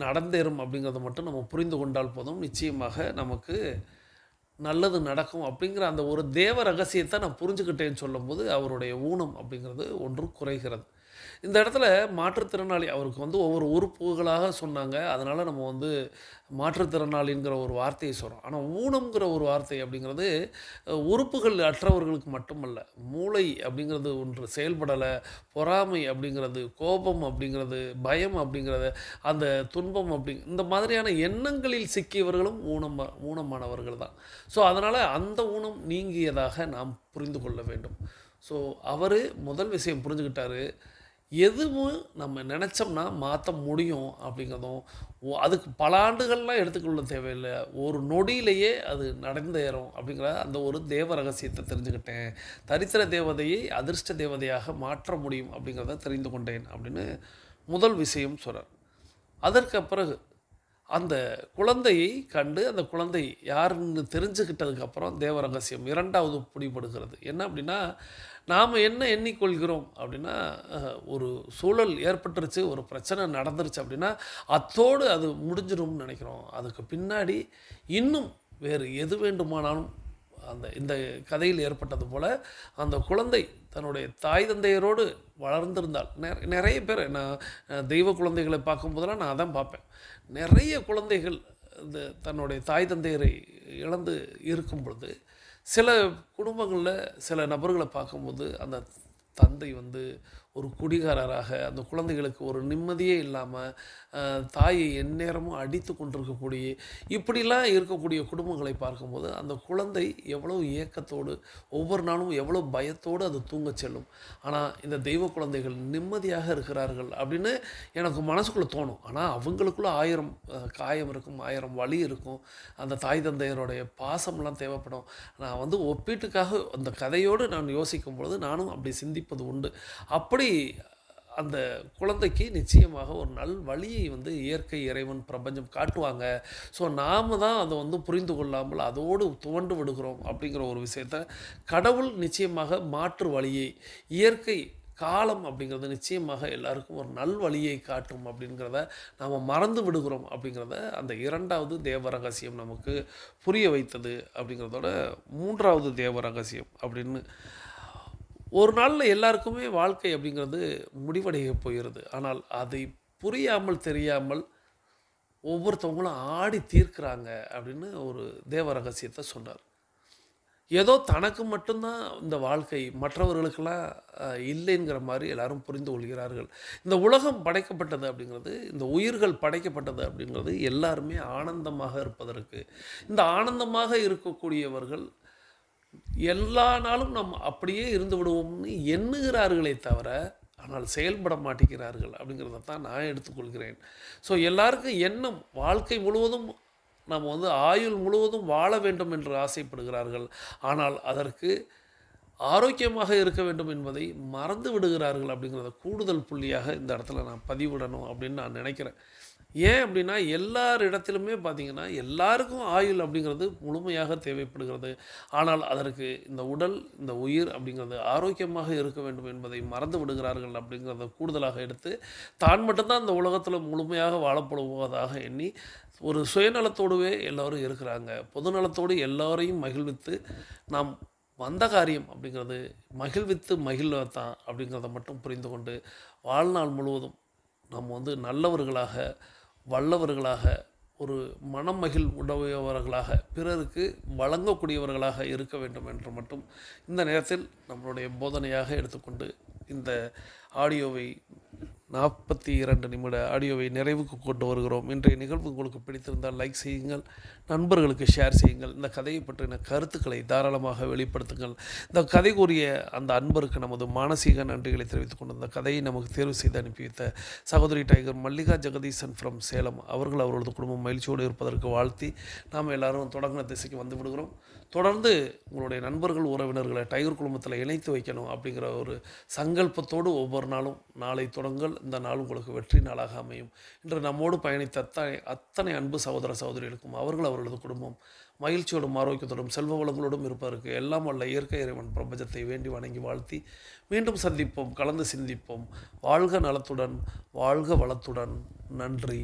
நடந்தேறும் அப்படிங்கிறத மட்டும் நம்ம புரிந்து கொண்டால் போதும், நிச்சயமாக நமக்கு நல்லது நடக்கும் அப்படிங்கிற அந்த ஒரு தேவ ரகசியத்தை நான் புரிஞ்சுக்கிட்டேன்னு சொல்லும்போது அவருடைய ஊனம் அப்படிங்கிறது ஒன்று குறைகிறது. இந்த இடத்துல மாற்றுத்திறனாளி அவருக்கு வந்து ஒவ்வொரு உறுப்புகளாக சொன்னாங்க, அதனால் நம்ம வந்து மாற்றுத்திறனாளிங்கிற ஒரு வார்த்தையை சொல்கிறோம். ஆனால் ஊனம்ங்கிற ஒரு வார்த்தை அப்படிங்கிறது உறுப்புகள் அற்றவர்களுக்கு மட்டுமல்ல, மூளை அப்படிங்கிறது ஒன்று செயல்படலை, பொறாமை அப்படிங்கிறது, கோபம் அப்படிங்கிறது, பயம் அப்படிங்கிறது, அந்த துன்பம் இந்த மாதிரியான எண்ணங்களில் சிக்கியவர்களும் ஊனமானவர்கள் தான். ஸோ அதனால் அந்த ஊனம் நீங்கியதாக நாம் புரிந்து கொள்ள வேண்டும். ஸோ அவர் முதல் விஷயம் புரிஞ்சுக்கிட்டாரு, எதுவும் நம்ம நினச்சோம்னா மாற்ற முடியும் அப்படிங்கிறதும், அதுக்கு பல ஆண்டுகள்லாம் எடுத்துக்கொள்ள தேவையில்லை, ஒரு நொடியிலேயே அது நடந்தேறும் அப்படிங்கிற அந்த ஒரு தேவ ரகசியத்தை தெரிஞ்சுக்கிட்டேன். தரித்திர தேவதையை அதிர்ஷ்ட தேவதையாக மாற்ற முடியும் அப்படிங்கிறத தெரிந்து கொண்டேன் அப்படின்னு முதல் விஷயம் சொல்கிறார். அதற்கு பிறகு அந்த குழந்தையை கண்டு அந்த குழந்தை யாருன்னு தெரிஞ்சுக்கிட்டதுக்கப்புறம் தேவ ரகசியம் இரண்டாவது பிடிபடுகிறது. என்ன அப்படின்னா, நாம் என்ன எண்ணிக்கொள்கிறோம் அப்படின்னா, ஒரு சூழல் ஏற்பட்டுருச்சு, ஒரு பிரச்சனை நடந்துருச்சு அப்படின்னா அத்தோடு அது முடிஞ்சிடும்னு நினைக்கிறோம். அதுக்கு பின்னாடி இன்னும் வேறு எது வேண்டுமானாலும் இந்த கதையில் ஏற்பட்டது போல் அந்த குழந்தை தன்னுடைய தாய் தந்தையரோடு வளர்ந்திருந்தால், நிறைய பேர் நான் தெய்வ குழந்தைகளை பார்க்கும்போதெல்லாம் நான் அதான் பார்ப்பேன், நிறைய குழந்தைகள் தன்னுடைய தாய் தந்தையரை இழந்து இருக்கும் பொழுது சில குடும்பங்களில் சில நபர்களை பார்க்கும்போது அந்த தந்தை வந்து ஒரு குடிகாரராக, அந்த குழந்தைகளுக்கு ஒரு நிம்மதியே இல்லாமல் தாயை எந்நேரமும் அடித்து கொண்டிருக்கக்கூடிய இப்படிலாம் இருக்கக்கூடிய குடும்பங்களை பார்க்கும்போது அந்த குழந்தை எவ்வளோ ஏக்கத்தோடு ஒவ்வொரு நாளும் எவ்வளோ பயத்தோடு அது தூங்க செல்லும். ஆனால் இந்த தெய்வ குழந்தைகள் நிம்மதியாக இருக்கிறார்கள் அப்படின்னு எனக்கு மனசுக்குள்ளே தோணும். ஆனால் அவங்களுக்குள்ள 1000 காயம் இருக்கும், 1000 வலி இருக்கும், அந்த தாய் தந்தையருடைய பாசம்லாம் தேவைப்படும். நான் வந்து ஒப்பீட்டுக்காக அந்த கதையோடு நான் யோசிக்கும் பொழுது நானும் அப்படி சிந்திப்பது உண்டு. அப்படி அந்த குழந்தைக்கு நிச்சயமாக ஒரு நல் வழியை வந்து இயற்கை, இறைவன், பிரபஞ்சம் காட்டுவாங்க. ஸோ நாம் தான் அதை வந்து புரிந்து கொள்ளாமல் அதோடு துவண்டு விடுகிறோம் அப்படிங்கிற ஒரு விஷயத்த கடவுள் நிச்சயமாக மாற்று வழியை, இயற்கை காலம் அப்படிங்கிறது நிச்சயமாக எல்லாருக்கும் ஒரு நல் வழியை காட்டும் அப்படிங்கிறத நாம் மறந்து விடுகிறோம் அப்படிங்கிறத அந்த இரண்டாவது தேவ ரகசியம் நமக்கு புரிய வைத்தது. அப்படிங்கிறதோட மூன்றாவது தேவ ரகசியம் அப்படின்னு, ஒரு நாளில் எல்லாருக்குமே வாழ்க்கை அப்படிங்கிறது முடிவடைய போயிடுது. ஆனால் அதை புரியாமல் தெரியாமல் ஒவ்வொருத்தவங்களும் ஆடி தீர்க்கிறாங்க அப்படின்னு ஒரு தேவ ரகசியத்தை சொன்னார். ஏதோ தனக்கு மட்டும்தான் இந்த வாழ்க்கை, மற்றவர்களுக்கெல்லாம் இல்லைங்கிற மாதிரி எல்லாரும் புரிந்து கொள்கிறார்கள். இந்த உலகம் படைக்கப்பட்டது அப்படிங்கிறது, இந்த உயிர்கள் படைக்கப்பட்டது அப்படிங்கிறது எல்லாருமே ஆனந்தமாக இருப்பதற்கு. இந்த ஆனந்தமாக இருக்கக்கூடியவர்கள் எல்லா நாளும் நம்ம அப்படியே இருந்து விடுவோம்னு எண்ணுகிறார்களே தவிர ஆனால் செயல்பட மாட்டேங்கிறார்கள் அப்படிங்கிறத தான் நான் எடுத்துக்கொள்கிறேன். ஸோ எல்லாருக்கும் எண்ணம் வாழ்க்கை முழுவதும் நம்ம வந்து ஆயுள் முழுவதும் வாழ வேண்டும் என்று ஆசைப்படுகிறார்கள். ஆனால் அதற்கு ஆரோக்கியமாக இருக்க வேண்டும் என்பதை மறந்து விடுகிறார்கள் அப்படிங்கிறத கூடுதல் புள்ளியாக இந்த இடத்துல நான் பதிவிடணும் அப்படின்னு நான் நினைக்கிறேன். ஏன் அப்படின்னா எல்லாரிடத்திலுமே பார்த்திங்கன்னா எல்லாருக்கும் ஆயுள் அப்படிங்கிறது முழுமையாக தேவைப்படுகிறது. ஆனால் அதற்கு இந்த உடல், இந்த உயிர் அப்படிங்கிறது ஆரோக்கியமாக இருக்க வேண்டும் என்பதை மறந்து விடுகிறார்கள் அப்படிங்கிறத கூடுதலாக எடுத்து தான் மட்டும்தான் இந்த உலகத்தில் முழுமையாக வாழப்படுவதாக எண்ணி ஒரு சுயநலத்தோடுவே எல்லோரும் இருக்கிறாங்க. பொதுநலத்தோடு எல்லோரையும் மகிழ்வித்து நாம் வந்த காரியம் அப்படிங்கிறது மகிழ்வித்து மகிழ்வத்தான் அப்படிங்கிறத மட்டும் புரிந்து கொண்டு வாழ்நாள் முழுவதும் நம்ம நல்லவர்களாக, வல்லவர்களாக, ஒரு மனமகிழ் உடையவர்களாக, பிறருக்கு வழங்கக்கூடியவர்களாக இருக்க வேண்டும் என்று மட்டும் இந்த நேரத்தில் நம்மளுடைய போதனையாக எடுத்துக்கொண்டு இந்த ஆடியோவை 42 நிமிட ஆடியோவை நிறைவுக்கு கொண்டு வருகிறோம். இன்றைய நிகழ்வு உங்களுக்கு பிடித்திருந்தால் லைக் செய்யுங்கள், நண்பர்களுக்கு ஷேர் செய்யுங்கள். இந்த கதையை பற்றின கருத்துக்களை தாராளமாக வெளிப்படுத்துங்கள். இந்த கதைக்குரிய அந்த அன்பருக்கு நமது மானசீக நன்றிகளை தெரிவித்துக் கொண்டு இந்த கதையை நமக்கு தேர்வு செய்து அனுப்பி வைத்த சகோதரி டைகர் மல்லிகா ஜெகதீசன் ஃப்ரம் சேலம் அவர்களது குடும்பம் மகிழ்ச்சியோடு இருப்பதற்கு வாழ்த்தி நாம் எல்லாரும் தொடங்கின திசைக்கு வந்து விடுகிறோம். தொடர்ந்து உங்களுடைய நண்பர்கள், உறவினர்களை டைகர் குழுமத்தில் இணைத்து வைக்கணும் அப்படிங்கிற ஒரு சங்கல்பத்தோடு ஒவ்வொரு நாளும் நாளை தொடங்கள். இந்த நாள் உங்களுக்கு வெற்றி நாளாக அமையும். இன்று நம்மோடு பயணித்த அத்தனை அன்பு சகோதர சகோதரிகளுக்கும் அவர்களது குடும்பம் மகிழ்ச்சியோடும் ஆரோக்கியத்தோடும் செல்வ வளங்களோடும் இருப்பதற்கு எல்லாம் வல்ல இயற்கை இறைவன் பிரபஞ்சத்தை வேண்டி வணங்கி வாழ்த்தி மீண்டும் சந்திப்போம், கலந்து சிந்திப்போம். வாழ்க நலத்துடன், வாழ்க வளத்துடன். நன்றி.